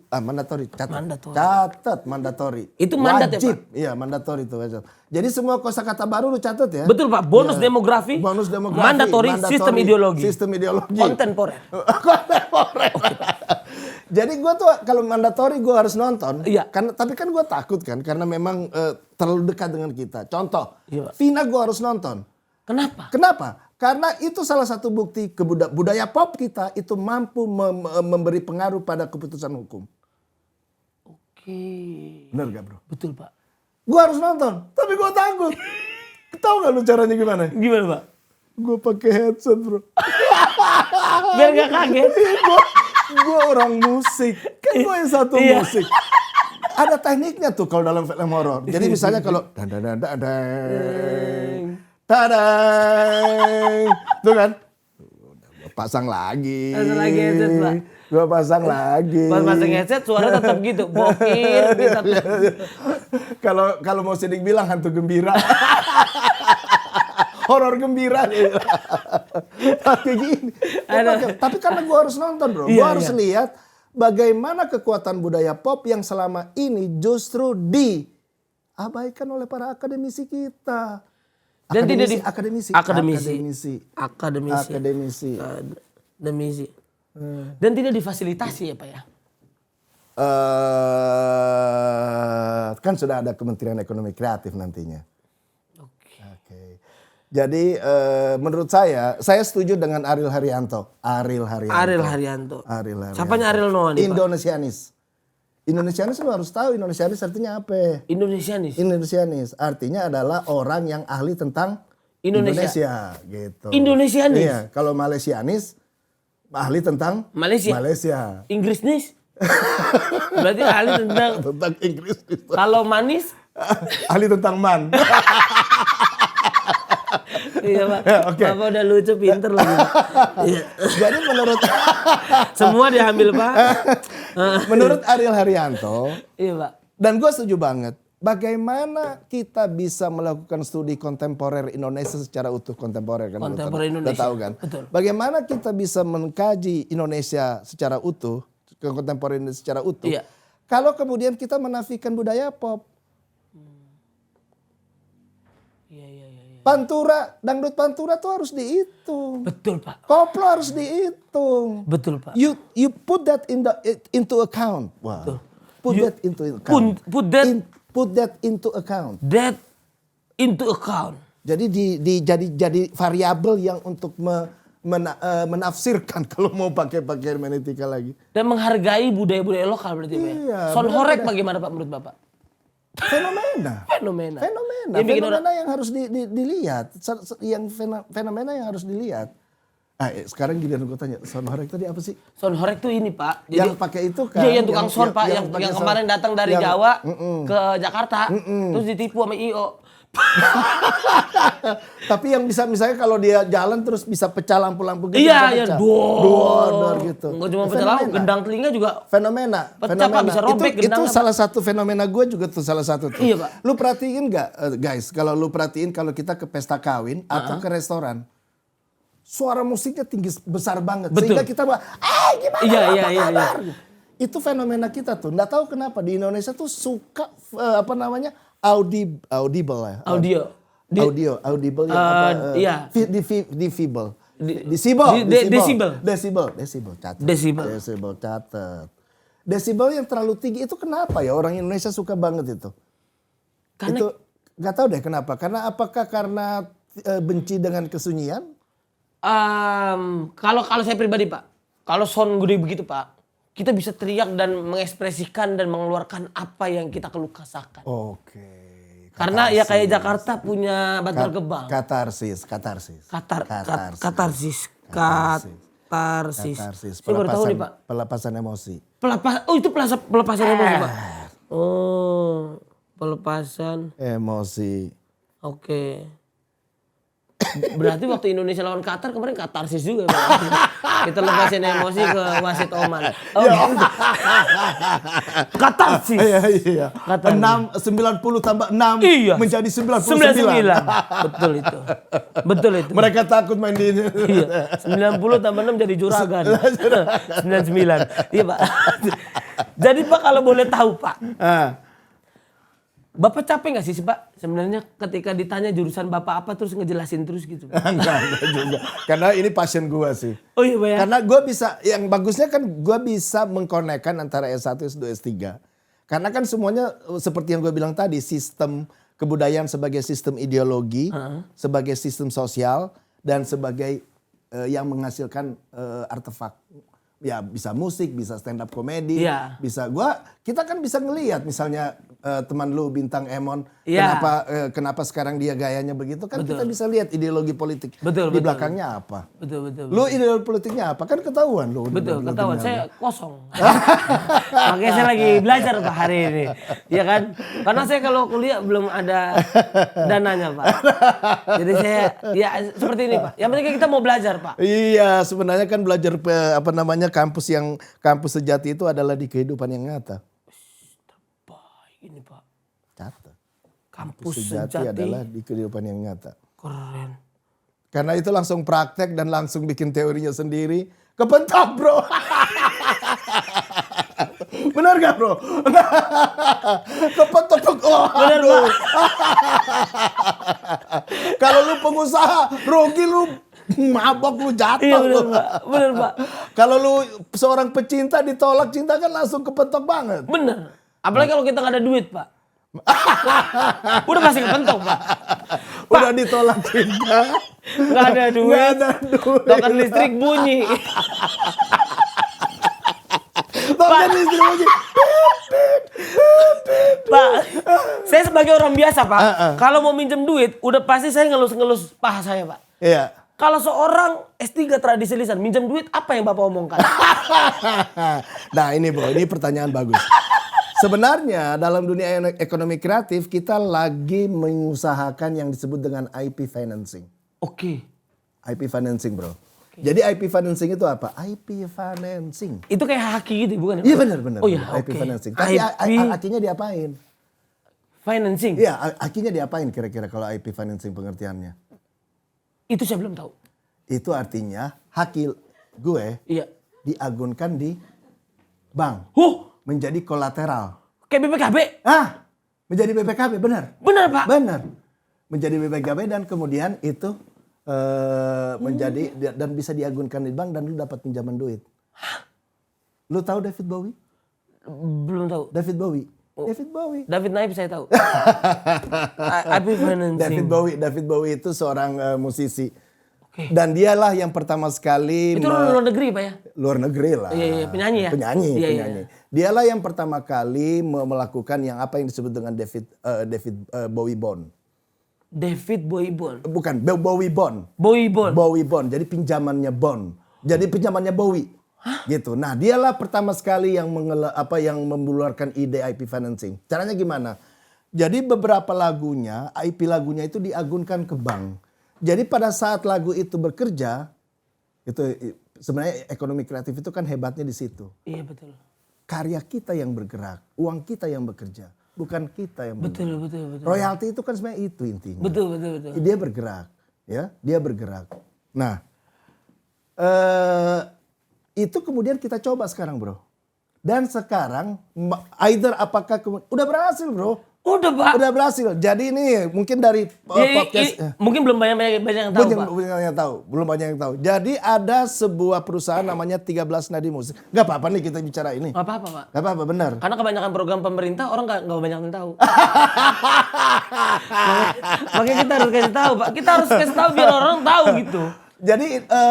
Mandatory. Mandatory. Catat mandatory. Itu mandat wajib. ya Pak? Iya mandatory itu wajib. Jadi semua kosakata baru lu catat ya. Betul Pak. Bonus demografi. Bonus demografi. Mandatory. Sistem ideologi. Sistem ideologi. Kontemporer. Kontemporer. Jadi gue tuh kalau mandatory gue harus nonton. Iya. Tapi kan gue takut kan. Karena memang terlalu dekat dengan kita. Contoh. Iya. Vina gue harus nonton. Kenapa? Karena itu salah satu bukti budaya pop kita itu mampu memberi pengaruh pada keputusan hukum. Oke. Bener gak bro? Betul Pak. Gue harus nonton, tapi gue takut. Tahu gak lu caranya gimana? Gimana Pak? Gue pakai headset bro. Biar gak kaget. Gue orang musik, kan gue yang satu musik. Ada tekniknya tuh kalau dalam film horor. Jadi misalnya kalau tadang, tuh kan, gue pasang lagi. Pasang lagi headset Pak. Gue pasang lagi. Pas pasang headset suara tetap gitu, bokir. Kalau mau Sidik bilang hantu gembira. Horor gembira nih. Kayak gini. Tapi karena gue harus nonton bro. Gue harus lihat bagaimana kekuatan budaya pop yang selama ini justru diabaikan oleh para akademisi kita. Dan Akademisi. Dan tidak difasilitasi ya Pak ya? Kan sudah ada Kementerian Ekonomi Kreatif nantinya. Oke. Jadi menurut saya setuju dengan Ariel Haryanto. Siapanya Ariel Noah nih Pak? Indonesianis lu harus tahu Indonesianis artinya apa? Indonesianis artinya adalah orang yang ahli tentang Indonesia gitu. Indonesianis? Iya, kalau Malaysianis ahli tentang Malaysia. Inggrisnis? Berarti ahli tentang Inggris. Kalau manis? Ahli tentang man. Iya Pak. Okay. Bapak udah lucu, pinter lagi. Jadi menurut semua diambil Pak. Menurut Ariel Haryanto. Iya Pak. Dan gue setuju banget. Bagaimana kita bisa melakukan studi kontemporer Indonesia secara utuh kontemporer kan? Kontemporer Indonesia. Udah tahu kan? Betul. Bagaimana kita bisa mengkaji Indonesia secara utuh, kontemporer secara utuh? Iya. Kalau kemudian kita menafikan budaya pop. Iya. Pantura, dangdut pantura tuh harus dihitung. Betul Pak. Koplo harus dihitung. Betul Pak. You put that into account. Wow. Put that into account. Put that into account. That into account. Jadi jadi variabel yang untuk menafsirkan kalau mau pakai hermeneutika lagi. Dan menghargai budaya-budaya lokal berarti Pak. Iya, Sonhorek bagaimana Pak menurut Bapak? Fenomena yang harus dilihat, fenomena yang harus dilihat. Sekarang giliran gue tanya, Sonhorek tadi apa sih? Sonhorek tuh ini Pak. Jadi, yang pakai itu kan? Iya yang tukang son Pak, yang kemarin datang dari Jawa ke Jakarta, terus ditipu sama IO. Tapi yang bisa misalnya kalau dia jalan terus bisa pecah lampu-lampu gitu. Iya, dor gitu. Enggak cuma pecah lampu, gendang telinga juga fenomena. Pecah Pak, bisa robek Itu gendang. salah satu fenomena gue juga tuh salah satu tuh. Iya Pak. Lu perhatiin nggak guys, kalau lu perhatiin kalau kita ke pesta kawin atau ke restoran, suara musiknya tinggi besar banget. Betul. Sehingga kita gimana? Iya. Itu fenomena kita tuh. Nggak tahu kenapa di Indonesia tuh suka audible ya. Audible yang iya. Decibel. Catat. Desibel yang terlalu tinggi itu kenapa ya orang Indonesia suka banget itu? Karena itu nggak tahu deh kenapa. Apakah karena benci dengan kesunyian? Kalau saya pribadi Pak, kalau sound gede begitu Pak, kita bisa teriak dan mengekspresikan dan mengeluarkan apa yang kita keluh kesahkan. Oke. Karena ya kayak Jakarta punya Bantar Gebang. Katarsis. Saya baru tahu nih Pak. Pelepasan emosi. Itu pelepasan emosi Pak. Oh, pelepasan emosi. Oke. Berarti waktu Indonesia lawan Qatar kemarin katarsis juga Pak. Kita lepasin emosi ke wasit Oman. Oh, gitu. Katarsis. Iya. 90 tambah 6 iya. menjadi 99. Betul itu. Mereka takut main di ini. Iya. 90 tambah 6 jadi juragan. 99. Iya Pak. Jadi Pak kalau boleh tahu Pak. Bapak capek gak sih Pak sebenarnya ketika ditanya jurusan Bapak apa terus ngejelasin terus gitu? Enggak juga. Karena ini passion gue sih. Oh iya Pak ya? Karena gue bisa, yang bagusnya kan gue bisa mengkonekkan antara S1, S2, S3. Karena kan semuanya seperti yang gue bilang tadi, sistem kebudayaan sebagai sistem ideologi, sebagai sistem sosial, dan sebagai yang menghasilkan artefak. Ya bisa musik, bisa stand up comedy, bisa kita kan bisa ngelihat misalnya teman lu bintang Emon, kenapa sekarang dia gayanya begitu kan kita bisa lihat ideologi politik di belakangnya apa. Betul. Lu ideologi politiknya apa kan ketahuan lu. Betul, ketahuan. Saya kosong. Makanya saya lagi belajar Pak hari ini. Ya kan? Karena saya kalau kuliah belum ada dananya Pak. Jadi saya ya seperti ini Pak. Yang penting kita mau belajar Pak. Iya, sebenarnya kan belajar kampus sejati itu adalah di kehidupan yang nyata. Baik ini Pak. Catat. Kampus sejati adalah di kehidupan yang nyata. Keren. Karena itu langsung praktek dan langsung bikin teorinya sendiri. Kepentok bro. Benar gak bro? Kepentok. Oh, benar Pak. Kalau lu pengusaha rugi lu. Mabok lu jatuh. Iya bener Pak. Kalau lu seorang pecinta ditolak cinta kan langsung kepentok banget. Bener. Apalagi kalau kita gak ada duit Pak. Udah pasti kepentok Pak. Udah ditolak cinta. Gak ada duit. Token listrik bunyi. Token listrik bunyi. Pak, saya sebagai orang biasa Pak. Kalau mau minjem duit udah pasti saya ngelus-ngelus paha saya Pak. Iya. Kalau seorang S3 tradisi lisan minjem duit apa yang Bapak omongkan? Nah ini bro, ini pertanyaan bagus. Sebenarnya dalam dunia ekonomi kreatif kita lagi mengusahakan yang disebut dengan IP financing. Oke. IP financing bro. Jadi IP financing itu apa? IP financing. Itu kayak haki gitu bukan? Iya benar. Oh iya, IP financing. Tapi akinya diapain? Financing? Iya, akinya diapain kira-kira kalau IP financing pengertiannya? Itu saya belum tahu. Itu artinya haki gue diagunkan di bank. Menjadi kolateral. Kayak BPKB? Menjadi BPKB, benar. Benar Pak? Benar. Menjadi BPKB dan kemudian itu menjadi dan bisa diagunkan di bank dan lu dapat pinjaman duit. Lu tahu David Bowie? Belum tahu. David Bowie. David Naif saya tahu. IP financing. David Bowie itu seorang musisi. Dan dialah yang pertama sekali itu luar negeri Pak ya? Luar negeri lah. Iya, penyanyi ya? Penyanyi. Dialah yang pertama kali melakukan yang apa yang disebut dengan David Bowie Bond. David Bowie Bond. Bukan, Bowie Bond. Bowie Bond. Jadi pinjamannya Bond. Jadi pinjamannya Bowie. Gitu. Nah, dialah pertama sekali yang mengeluarkan ide IP financing. Caranya gimana? Jadi beberapa lagunya, IP lagunya itu diagunkan ke bank. Jadi pada saat lagu itu bekerja, itu sebenarnya ekonomi kreatif itu kan hebatnya di situ. Iya betul. Karya kita yang bergerak, uang kita yang bekerja, bukan kita yang bergerak. Betul. Royalti itu kan sebenarnya itu intinya. Betul. Dia bergerak, ya, dia bergerak. Nah, itu kemudian kita coba sekarang, bro. Dan sekarang either apakah udah berhasil bro. Udah Pak. Udah berhasil. Jadi ini mungkin dari podcast. Mungkin belum banyak yang tahu Pak. Belum banyak yang tahu. Jadi ada sebuah perusahaan namanya 13 Nadi Musik. Gak apa-apa nih kita bicara ini. Gak apa-apa Pak. Gak apa-apa benar. Karena kebanyakan program pemerintah orang gak banyak yang tahu. Makanya kita harus kasih tahu Pak. Kita harus kasih tahu biar orang tahu gitu. Jadi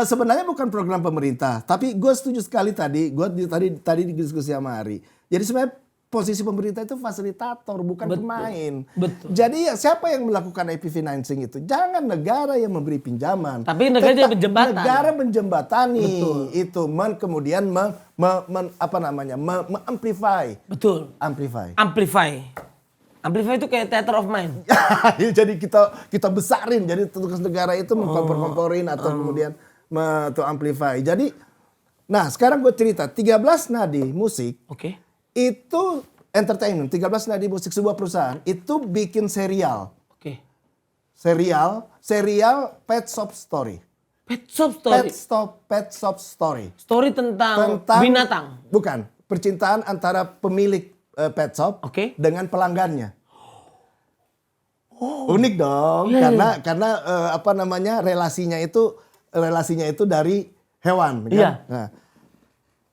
sebenarnya bukan program pemerintah. Tapi gue setuju sekali tadi. Gue tadi diskusi sama Ari. Jadi sebenarnya posisi pemerintah itu fasilitator, bukan pemain. Betul. Jadi siapa yang melakukan IP financing itu? Jangan negara yang memberi pinjaman. Tapi negara jadi penjembatan. Negara menjembatani Betul. itu, kemudian amplify. Betul. Amplify. Amplify itu kayak theater of mind. Jadi kita besarin. Jadi tugas negara itu mengkompor-komporin atau kemudian amplify. Jadi, nah sekarang gue cerita 13 Nadi Musik. Oke. Itu entertainment, 13 Nadi Musik sebuah perusahaan itu bikin serial. Oke. Serial Pet Shop Story. Pet Shop Story. Pet Shop Story. Story tentang binatang. Bukan, percintaan antara pemilik pet shop dengan pelanggannya. Unik dong, karena relasinya itu dari hewan, kan? Iya. Nah,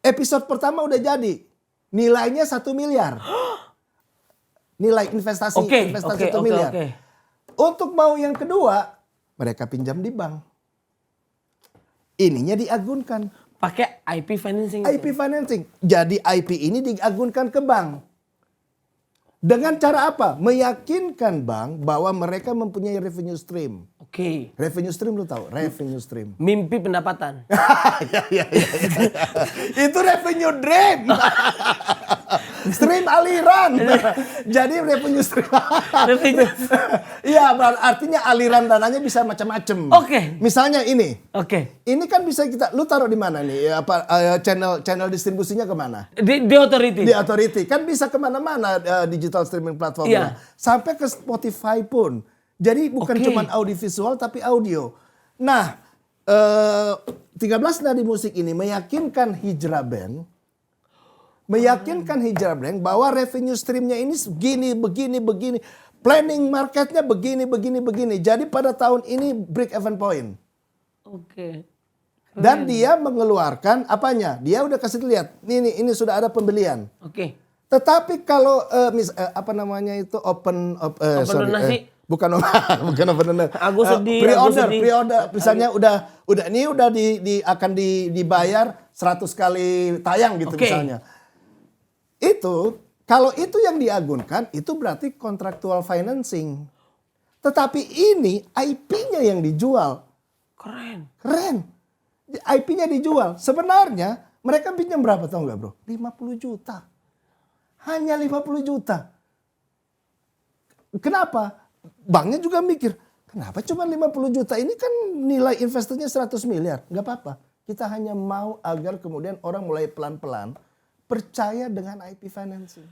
episode pertama udah jadi. Nilainya 1 miliar. Nilai investasi 1 miliar. Untuk mau yang kedua, mereka pinjam di bank. Ininya diagunkan. Pakai IP financing. IP financing. Jadi IP ini diagunkan ke bank. Dengan cara apa? Meyakinkan bank bahwa mereka mempunyai revenue stream. Oke. Revenue stream lu tahu? Revenue stream. Mimpi pendapatan. Ya. Itu revenue dream. Stream aliran. Jadi revenue stream. Iya, artinya aliran dananya bisa macam-macam. Oke. Misalnya ini. Oke. Ini kan bisa lu taruh di mana nih? Channel distribusinya kemana? Di Authority. Di Authority. Kan bisa kemana-mana digital streaming platform. Iya. Sampai ke Spotify pun. Jadi bukan cuma audiovisual tapi audio. Nah, 13 Nadi Musik ini meyakinkan Hijrah Band bahwa revenue streamnya ini begini. Planning marketnya begini. Jadi pada tahun ini break even point. Oke. Dan dia mengeluarkan apanya? Dia udah kasih lihat. Ini sudah ada pembelian. Oke. Tetapi kalau donasi. Bukan open donasi. Aku sedih. Pre-order. Misalnya akan dibayar 100 kali tayang gitu misalnya. Itu kalau itu yang diagunkan itu berarti kontraktual financing. Tetapi ini IP-nya yang dijual. Keren. IP-nya dijual. Sebenarnya mereka pinjam berapa tahu nggak bro? 50 juta. Hanya 50 juta. Kenapa? Banknya juga mikir, kenapa cuma 50 juta? Ini kan nilai investasinya 100 miliar. Nggak apa-apa. Kita hanya mau agar kemudian orang mulai pelan-pelan percaya dengan IP financing.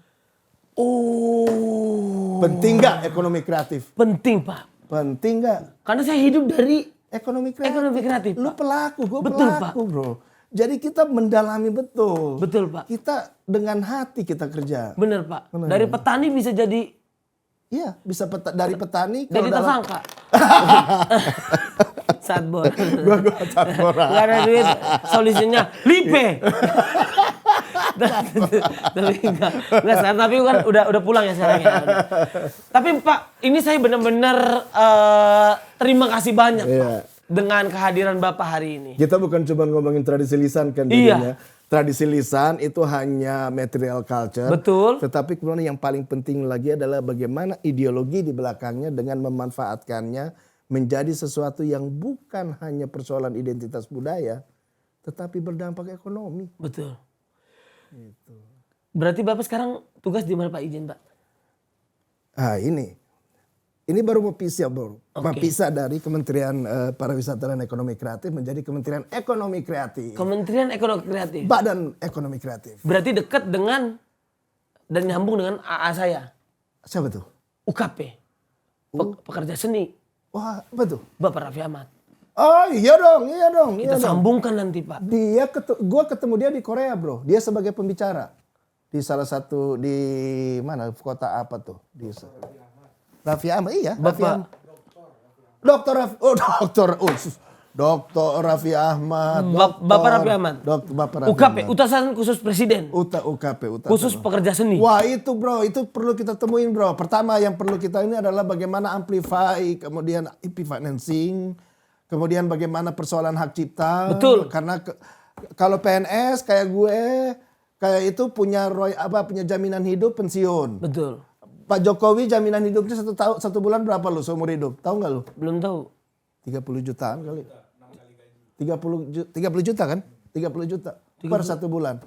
Oh. Penting nggak ekonomi kreatif? Penting Pak. Penting nggak? Karena saya hidup dari ekonomi kreatif. Lu Pak. pelaku, gue Betul, pelaku Pak. bro. Jadi kita mendalami betul. Betul Pak. Kita dengan hati kita kerja. Bener Pak. Dari petani bisa jadi. Iya, bisa dari petani. Jadi tersangka. Satbor. Gua satbor. Gak ada duit. Solusinya lipe. Tapi kan udah pulang ya sekarang ya. Tapi Pak, ini saya benar-benar terima kasih banyak Pak dengan kehadiran Bapak hari ini. Kita bukan cuma ngomongin tradisi lisan kan jadinya. Tradisi lisan itu hanya material culture. Betul. Tetapi kemudian yang paling penting lagi adalah bagaimana ideologi di belakangnya dengan memanfaatkannya menjadi sesuatu yang bukan hanya persoalan identitas budaya, tetapi berdampak ekonomi. Betul. Gitu. Berarti Bapak sekarang tugas di mana Pak, izin Pak? Ini baru mau pisah dari Kementerian Pariwisata dan Ekonomi Kreatif menjadi Kementerian Ekonomi Kreatif. Kementerian Ekonomi Kreatif. Badan Ekonomi Kreatif. Berarti dekat dengan dan nyambung dengan AA saya. Siapa tuh? UKP. Pekerja seni. Wah, apa tuh? Bapak Raffi Ahmad. Oh iya dong. Kita sambungkan nanti Pak. Gua ketemu dia di Korea bro. Dia sebagai pembicara. di salah satu di mana kota apa tuh? Di Raffi Ahmad, iya. Raffi Ahmad. Dokter Raffi, Dokter Raffi Ahmad. Bapak Raffi Ahmad. Bapak Raffi UKP, Ahmad. Utasan Khusus Presiden. UKP. Khusus pekerja seni. Wah itu bro, itu perlu kita temuin bro. Pertama yang perlu kita ini adalah bagaimana amplify, kemudian IP financing, kemudian bagaimana persoalan hak cipta. Betul. Karena kalau PNS kayak gue, kayak itu punya punya jaminan hidup pensiun. Betul. Pak Jokowi jaminan hidupnya satu bulan berapa lu seumur hidup? Tahu nggak lu? Belum tahu. 30 jutaan kali. 30 juta kan? 30 juta per 1 bulan.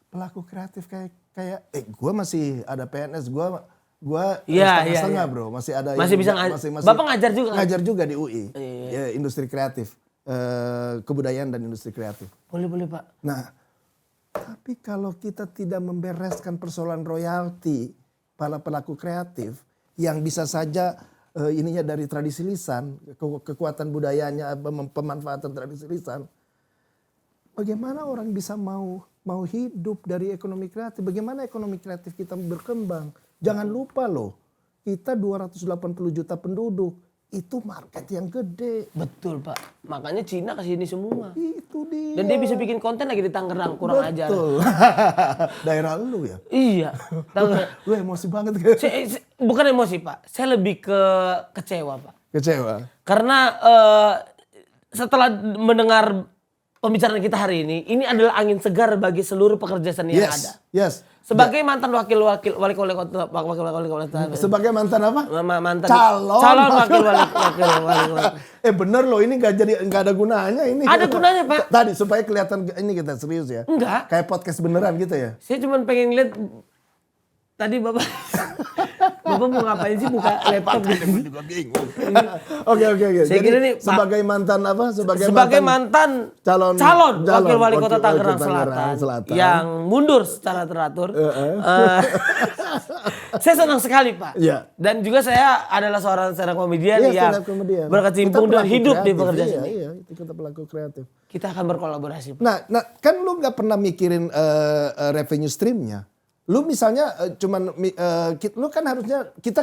Pelaku kreatif kayak gue masih ada PNS, gue setengah-setengah bro, masih ada masih yang bisa masih Bapak ngajar juga kan? Ngajar juga di UI. Iya. Ya, industri kreatif, kebudayaan dan industri kreatif. Boleh Pak. Nah, tapi kalau kita tidak membereskan persoalan royalti para pelaku kreatif yang bisa saja ininya dari tradisi lisan, kekuatan budayanya, pemanfaatan tradisi lisan, bagaimana orang bisa mau hidup dari ekonomi kreatif? Bagaimana ekonomi kreatif kita berkembang? Jangan lupa loh, kita 280 juta penduduk. Itu market yang gede. Betul Pak. Makanya Cina kesini semua. Itu dia. Dan dia bisa bikin konten lagi di Tangerang. Kurang ajar. Betul. Daerah lu ya? Iya. Tangerang. Lu emosi banget. Bukan emosi Pak. Saya lebih ke kecewa Pak. Kecewa? Karena setelah mendengar pembicaraan kita hari ini adalah angin segar bagi seluruh pekerja seni yang ada. Yes. Sebagai mantan wali kota. Sebagai mantan apa? Mantan calon wakil wali. Bener loh, ini nggak ada gunanya ini. Ada gunanya Pak. Tadi supaya kelihatan ini kita serius ya. Enggak. Kayak podcast beneran gitu ya. Saya cuma pengen lihat tadi Bapak mau ngapain sih buka laptop gitu. Juga bingung. Oke. Saya kira nih sebagai mantan apa? Sebagai mantan calon wakil wali kota Tangerang Selatan yang mundur secara teratur. Saya senang sekali Pak. Iya. Dan juga saya adalah seorang komedian yang berkecimpung dan hidup di pekerjaan seni. Iya, itu kita pelaku kreatif. Kita akan berkolaborasi Pak. Nah, kan lu nggak pernah mikirin revenue streamnya. Lu misalnya kita kan harusnya kita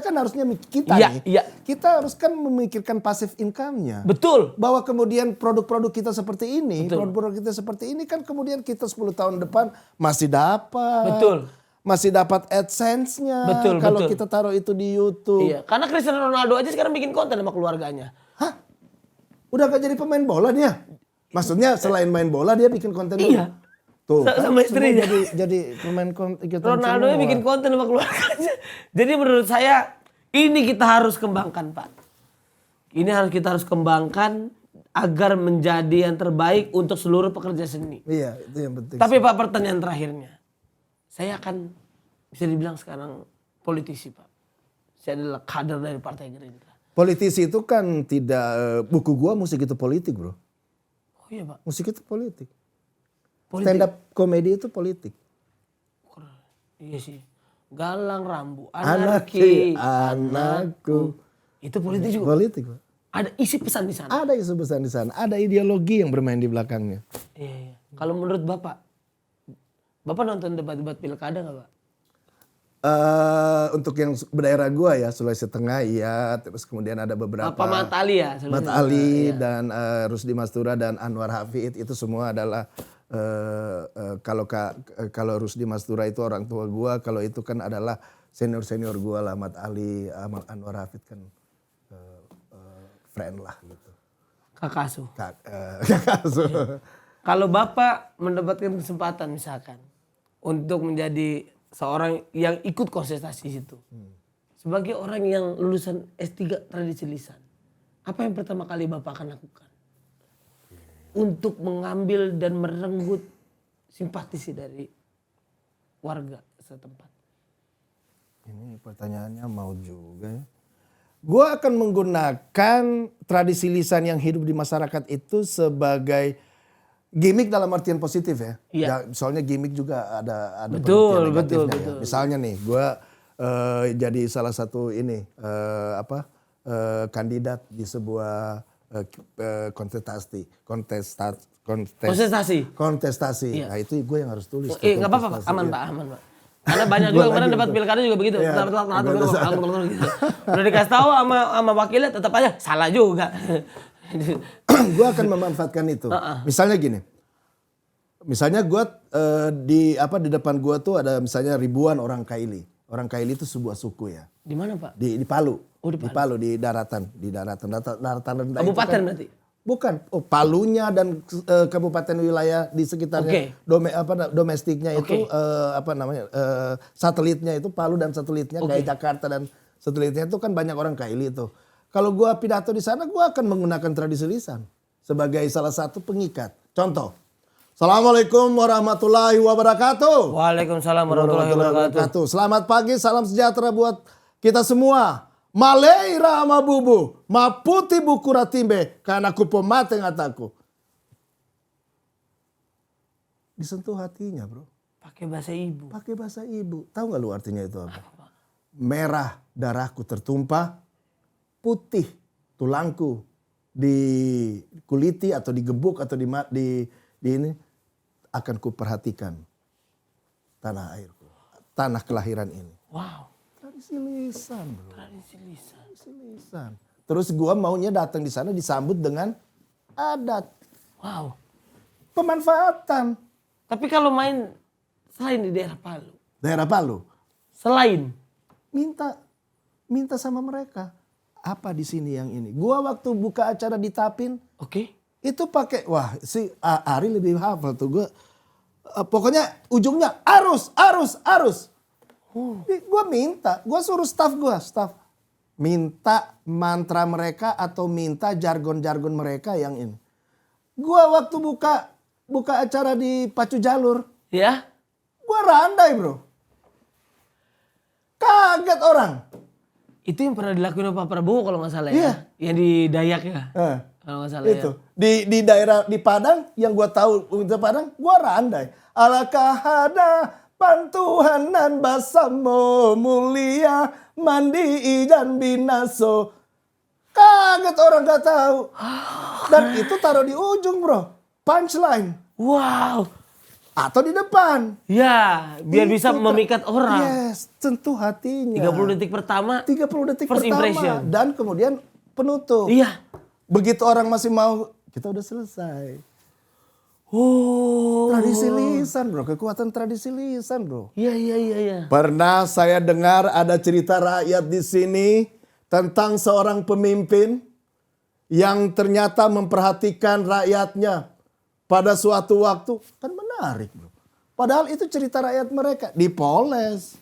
harus kan memikirkan passive income-nya. Betul. Bahwa kemudian produk-produk kita seperti ini, kan kemudian kita 10 tahun depan masih dapat. Betul. Masih dapat AdSense-nya. Betul. Kalau kita taruh itu di YouTube. Iya, karena Cristiano Ronaldo aja sekarang bikin konten sama keluarganya. Hah? Udah gak jadi pemain bola dia? Maksudnya selain main bola dia bikin konten Iya. juga? Tuh, sama istrinya. Jadi pemain konten. Ronaldo bikin konten sama keluarganya. Jadi menurut saya ini kita harus kembangkan Pak. Ini kita harus kembangkan agar menjadi yang terbaik untuk seluruh pekerja seni. Iya, itu yang penting. Tapi Pak, pertanyaan terakhirnya. Saya akan bisa dibilang sekarang politisi Pak. Saya adalah kader dari Partai Gerindra. Politisi itu kan tidak, buku gua musik itu politik bro. Oh iya Pak. Musik itu politik. Politik. Stand up komedi itu politik. Iya sih. Galang rambu, anakku. Itu politik juga. Politik Pak. Ada isi pesan di sana. Ada isi pesan di sana. Ada ideologi yang bermain di belakangnya. Iya. Kalau menurut Bapak nonton debat-debat pilkada nggak Pak? Untuk yang berdaerah gua ya, Sulawesi Tengah iya, terus kemudian ada beberapa Mat Ali ya? Mat Ali dan Rusdi Mastura dan Anwar Hafid itu semua adalah kalau Rusdi Mastura itu orang tua gua, kalau itu kan adalah senior gua lah, Mat Ali, Anwar Hafid kan friend lah gitu. Kakasuh. Kakasuh. Kalau Bapak mendapatkan kesempatan misalkan untuk menjadi seorang yang ikut kontestasi situ. Sebagai orang yang lulusan S3 tradisi lisan. Apa yang pertama kali Bapak akan lakukan? Untuk mengambil dan merenggut simpatisi dari warga setempat. Ini pertanyaannya mau juga ya. Gue akan menggunakan tradisi lisan yang hidup di masyarakat itu sebagai gimmick dalam artian positif ya. Iya. Soalnya gimmick juga ada betul. Ya. Misalnya nih, gue jadi salah satu kandidat di sebuah kontestasi. Iya. Nah itu gue yang harus tulis. Nggak apa-apa Pak, aman Pak, aman Pak. Karena banyak juga kemarin debat pilkada juga begitu. Iya, Gitu. Udah dikasih tahu sama wakilnya tetap aja salah juga. Gue akan memanfaatkan itu. Misalnya gini. Misalnya gue di depan gue tuh ada misalnya ribuan orang Kaili. Orang Kaili itu sebuah suku ya. Di mana Pak? Di Palu. Oh, di Palu. Di daratan rendah. Kabupaten itu kan, berarti? Bukan. Oh, Palunya dan kabupaten wilayah di sekitarnya. Domestiknya itu satelitnya itu Palu dan satelitnya kayak Jakarta dan satelitnya itu kan banyak orang Kaili itu. Kalau gue pidato di sana gue akan menggunakan tradisi lisan sebagai salah satu pengikat. Contoh. Assalamualaikum warahmatullahi wabarakatuh. Waalaikumsalam warahmatullahi wabarakatuh. Selamat pagi, salam sejahtera buat kita semua. Malei rama bubu, maputi buku ratimbe, karena aku pemate ngataku. Disentuh hatinya bro. Pakai bahasa ibu. Pakai bahasa ibu. Tahu gak lu artinya itu apa? Merah darahku tertumpah, putih tulangku dikuliti atau digebuk atau di ini akan kuperhatikan tanah airku, tanah kelahiran ini. Wow. Tradisi lisan bro. Tradisi Lisan. Terus gua maunya datang di sana disambut dengan adat. Wow. Pemanfaatan. Tapi kalau main selain di daerah Palu. Daerah Palu. Selain. Minta sama mereka. Apa di sini yang ini? Gua waktu buka acara di Tapin. Oke. Itu pakai, wah si Ari lebih hafal tuh gue. Pokoknya ujungnya arus. Gue minta, gue suruh staff. Minta mantra mereka atau minta jargon-jargon mereka yang ini. Gue waktu buka acara di Pacu Jalur. Ya. Gue randai bro. Kaget orang. Itu yang pernah dilakuin Pak Prabowo kalau nggak salah ya. Iya. Yang di Dayak ya. Kalau nggak salah Itu. ya. Di daerah di Padang yang gue tahu untuk Padang, gue randai. Alakah ada pantuhanan basamo mulia mandi ijan binaso. Kaget orang gak tahu. Dan itu taruh di ujung bro. Punchline. Wow. Atau di depan. Ya, biar bisa memikat orang. Yes, sentuh hatinya. 30 detik pertama. 30 detik first pertama. impression. Dan kemudian penutup. Iya. Begitu orang masih mau, kita udah selesai. Oh. Tradisi lisan bro, kekuatan tradisi lisan bro. Iya. Pernah saya dengar ada cerita rakyat di sini tentang seorang pemimpin yang ternyata memperhatikan rakyatnya pada suatu waktu. Kan menarik bro. Padahal itu cerita rakyat mereka, dipoles.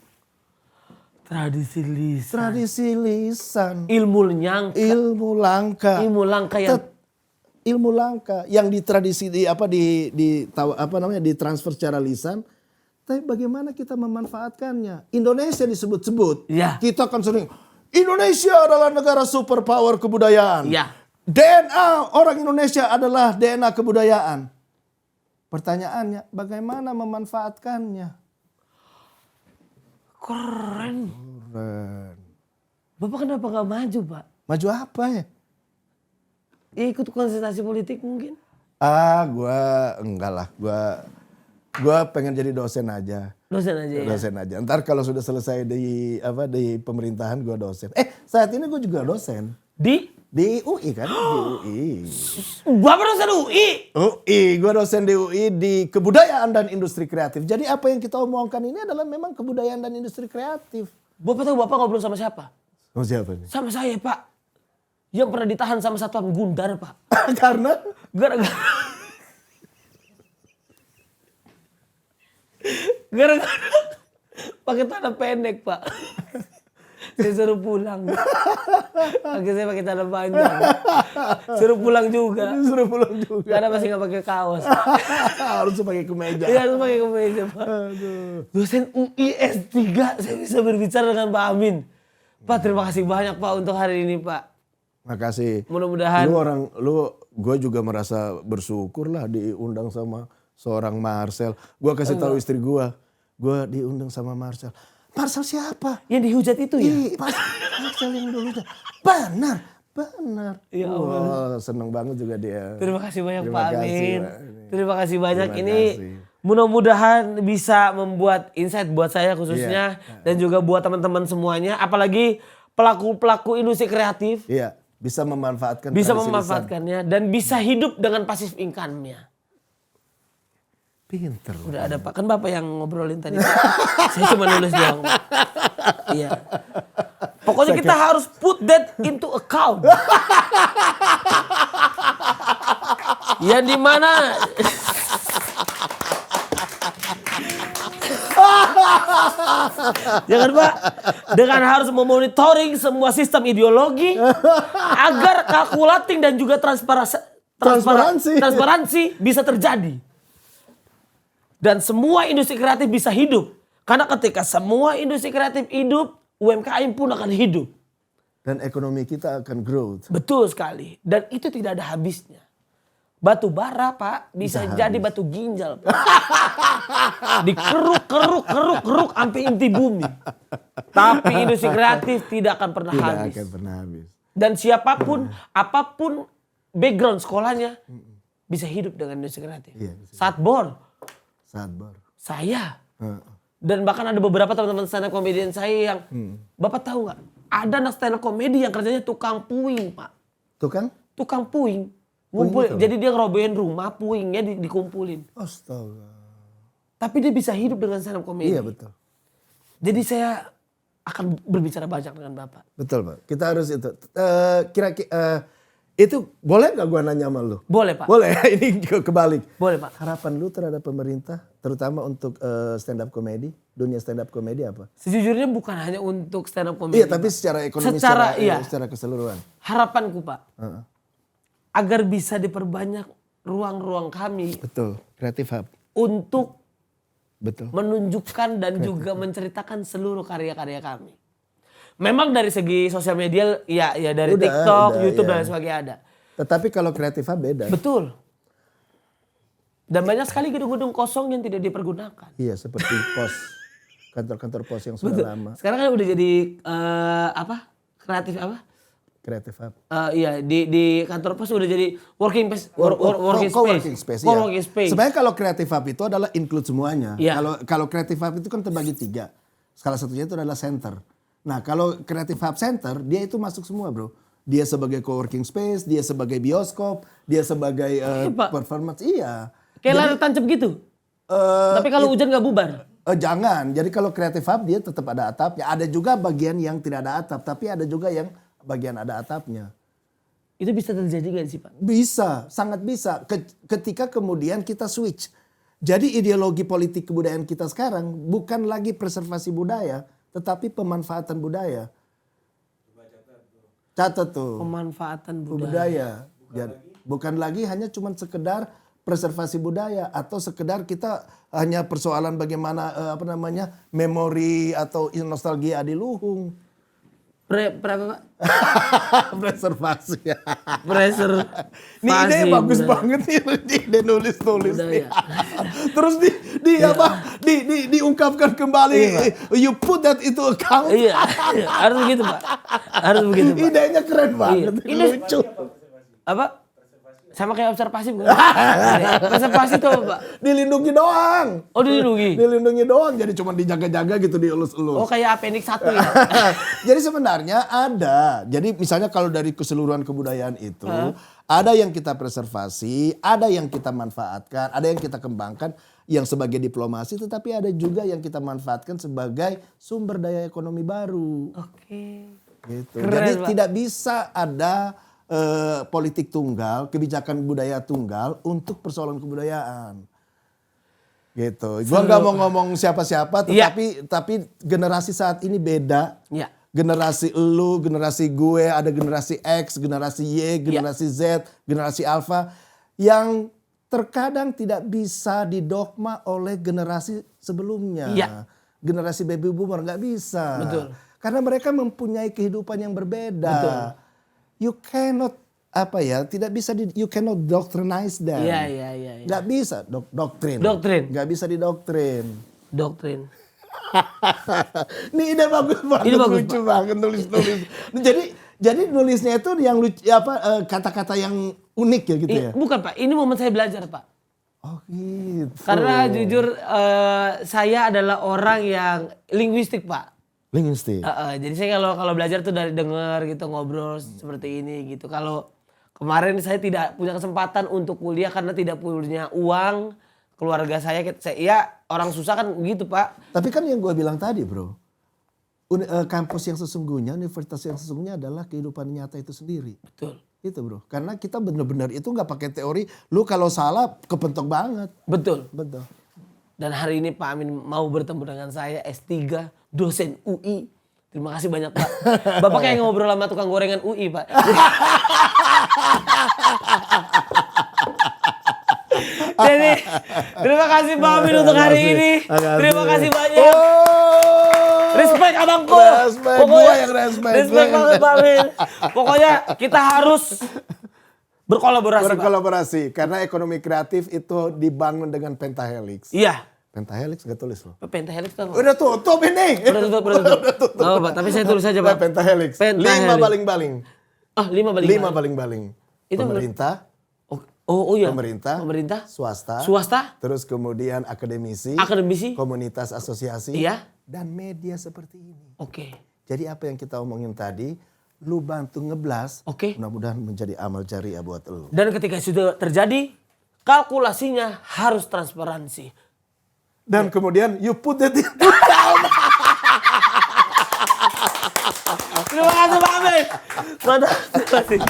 Tradisi lisan. Ilmu langka yang ditradisi ditransfer secara lisan. Tapi bagaimana kita memanfaatkannya? Indonesia disebut-sebut. Ya. Kita kan sering Indonesia adalah negara superpower kebudayaan. Ya. DNA orang Indonesia adalah DNA kebudayaan. Pertanyaannya, bagaimana memanfaatkannya? Keren. Bapak kenapa gak maju Pak? Maju apa ya? Ya, ikut konsultasi politik mungkin? Enggak lah. Gue pengen jadi dosen aja. Dosen aja ya? Dosen aja. Ntar kalau sudah selesai di pemerintahan gue dosen. Saat ini gue juga dosen. Di UI kan? Di UI. Bapak dosen UI? Gue dosen di UI di kebudayaan dan industri kreatif. Jadi apa yang kita omongkan ini adalah memang kebudayaan dan industri kreatif. Bapak tahu Bapak ngobrol sama siapa? Sama siapa nih? Sama saya Pak. Yang pernah ditahan sama satuan Gundar Pak. Karena? Gara-gara pakai tanah pendek Pak. Saya suruh pulang. Saya pakai tanah panjang. Suruh pulang juga. Karena masih gak pakai kaos. Harus pakai kemeja. Iya harus pakai kemeja Pak. Dosen UI S3 saya bisa berbicara dengan Pak Amin. Pak terima kasih banyak Pak untuk hari ini Pak. Makasih. Mudah-mudahan. Gue juga merasa bersyukur lah diundang sama seorang Marcel. Gue kasih tahu istri gue diundang sama Marcel. Marcel siapa? Yang dihujat itu ya? Marcel yang dulu. Benar. Benar. Ya Wah, seneng banget juga dia. Terima kasih banyak Terima Pak kasih, Amin. Pak. Terima kasih banyak. Terima Ini kasih. mudah-mudahan bisa membuat insight buat saya khususnya Iya. dan juga buat teman-teman semuanya. Apalagi pelaku-pelaku industri kreatif Iya, bisa memanfaatkan bisa tradisi lisan. memanfaatkannya dan bisa hidup dengan pasif income-nya. Pinter. Udah ada Pak, kan Bapak yang ngobrolin tadi. Saya cuma nulis doang. Pak. Iya. Pokoknya kita harus put that into account. Yang dimana jangan Pak, dengan harus memonitoring semua sistem ideologi agar calculating dan juga transparansi bisa terjadi. Dan semua industri kreatif bisa hidup. Karena ketika semua industri kreatif hidup, UMKM pun akan hidup. Dan ekonomi kita akan growth. Betul sekali. Dan itu tidak ada habisnya. Batu bara Pak bisa jadi batu ginjal Pak. Dikeruk sampai inti bumi. Tapi industri kreatif tidak akan pernah habis. Tidak akan pernah habis. Dan siapapun, apapun background sekolahnya bisa hidup dengan industri kreatif. Iya, bisa. Satbor, saya. Dan bahkan ada beberapa teman-teman stand up comedian saya yang Bapak tahu nggak? Ada anak stand up comedy yang kerjanya tukang puing Pak. Tukang? Tukang puing. Ngumpul, jadi dia ngerobohin rumah, puingnya dikumpulin. Astaga. Tapi dia bisa hidup dengan stand up comedy. Iya betul. Jadi saya akan berbicara banyak dengan Bapak. Betul Pak. Kita harus itu. Kira-kira itu boleh nggak gua nanya sama lu? Boleh Pak. Boleh. Ini kebalik. Boleh Pak. Harapan lu terhadap pemerintah, terutama untuk stand up comedy, dunia stand up comedy apa? Sejujurnya bukan hanya untuk stand up comedy. Iya, tapi secara ekonomi, iya. secara keseluruhan. Harapanku Pak, agar bisa diperbanyak ruang-ruang kami Betul. Creative Hub. untuk Betul. menunjukkan dan juga menceritakan seluruh karya-karya kami. Memang dari segi sosial media, ya dari TikTok, YouTube dan sebagainya ada. Tetapi kalau Creative Hub beda. Betul. Dan banyak sekali gedung-gedung kosong yang tidak dipergunakan. Iya, seperti pos. Kantor-kantor pos yang sudah lama. Sekarang kan udah jadi kreatif apa? Creative Hub. Iya di kantor pos udah jadi working space. Co-working space. Iya. Co-working space. Sebenarnya kalau Creative Hub itu adalah include semuanya. Iya. Kalau Creative Hub itu kan terbagi 3. Salah satunya itu adalah center. Nah kalau Creative Hub Center dia itu masuk semua bro. Dia sebagai co-working space, dia sebagai bioskop, dia sebagai performance. Iya. Kayak layar tancap gitu. Tapi kalau hujan nggak bubar. Jangan. Jadi kalau Creative Hub dia tetap ada atapnya. Ada juga bagian yang tidak ada atap, tapi ada juga yang bagian ada atapnya. Itu bisa terjadi gak sih Pak? Bisa, sangat bisa. Ketika kemudian kita switch. Jadi ideologi politik kebudayaan kita sekarang bukan lagi preservasi budaya, tetapi pemanfaatan budaya. Catat tuh. Pemanfaatan Budaya. Jadi, bukan lagi hanya cuma sekedar preservasi budaya atau sekedar kita hanya persoalan bagaimana memori atau nostalgia adiluhung. Berapa Pak? Preservasi ya. Preservasi. Ini ide bagus banget nih dia nulis-nulis nih. Terus diungkapkan kembali. You put that into account. Iya, harus begitu Pak. Harus begitu Pak. Idenya keren banget. Ini Lucu. Apa? Sama kayak observasi bukan? Observasi tuh apa Pak? Dilindungi doang. Oh dilindungi? Dilindungi doang. Jadi cuma dijaga-jaga gitu, dielus-elus. Oh kayak appendix 1 ya? Jadi sebenarnya ada. Jadi misalnya kalau dari keseluruhan kebudayaan itu. Ada yang kita preservasi, ada yang kita manfaatkan, ada yang kita kembangkan. Yang sebagai diplomasi, tetapi ada juga yang kita manfaatkan sebagai sumber daya ekonomi baru. Oke. Gitu. Keren, Jadi Pak. tidak bisa ada politik tunggal, kebijakan budaya tunggal untuk persoalan kebudayaan. Gitu. Gua nggak mau ngomong siapa-siapa, tapi generasi saat ini beda. Iya. Generasi lu, generasi gue, ada generasi X, generasi Y, generasi Z, generasi Alpha yang terkadang tidak bisa didogma oleh generasi sebelumnya. Iya. Generasi baby boomer nggak bisa. Betul. Karena mereka mempunyai kehidupan yang berbeda. Betul. You cannot tidak bisa you cannot doctrinize them. Iya. Nggak bisa doktrin. Nggak bisa didoktrin. Doktrin. Ini ide bagus banget, Ini bagus, lucu banget nulis-nulis. Jadi Jadi nulisnya itu yang lucu apa kata-kata yang unik ya gitu ya. Bukan Pak, ini momen saya belajar Pak. Oh gitu. Karena jujur saya adalah orang yang linguistik Pak. Linguistik. Jadi saya kalau belajar tuh dari denger gitu ngobrol seperti ini gitu. Kalau kemarin saya tidak punya kesempatan untuk kuliah karena tidak punya uang. Keluarga saya ya orang susah kan gitu Pak. Tapi kan yang gue bilang tadi bro. Kampus yang sesungguhnya, universitas yang sesungguhnya adalah kehidupan nyata itu sendiri. Betul. Itu bro. Karena kita benar-benar itu nggak pakai teori. Lu kalau salah kepentok banget. Betul. Betul. Dan hari ini Pak Amin mau bertemu dengan saya S3 dosen UI. Terima kasih banyak Pak. Bapak kayak ngobrol sama tukang gorengan UI Pak. Jadi terima kasih Pak Amin untuk hari ini. Terima kasih banyak. Respect abangku. Respect, gua yang respect. Respect banget Pak Amin. Pokoknya kita harus berkolaborasi Pak. Berkolaborasi. Karena ekonomi kreatif itu dibangun dengan pentahelix. Iya. Pentahelix gak tulis loh. Pentahelix kan? Udah tutup ini. Udah tutup. Oh, Pak, tapi saya tulis aja Pak. Pentahelix. 5 baling-baling. Ah, 5 baling. 5 baling-baling. Itu pemerintah. Oh iya. Pemerintah. Swasta. Terus kemudian akademisi. Komunitas asosiasi. Iya. Dan media seperti ini. Oke. Jadi apa yang kita omongin tadi, lu bantu ngeblas. Oke. Mudah-mudahan menjadi amal jariah buat lu. Dan ketika sudah terjadi, kalkulasinya harus transparansi. Dan kemudian you put it in. Terima kasih Pak Amin. Mantap. Terima kasih.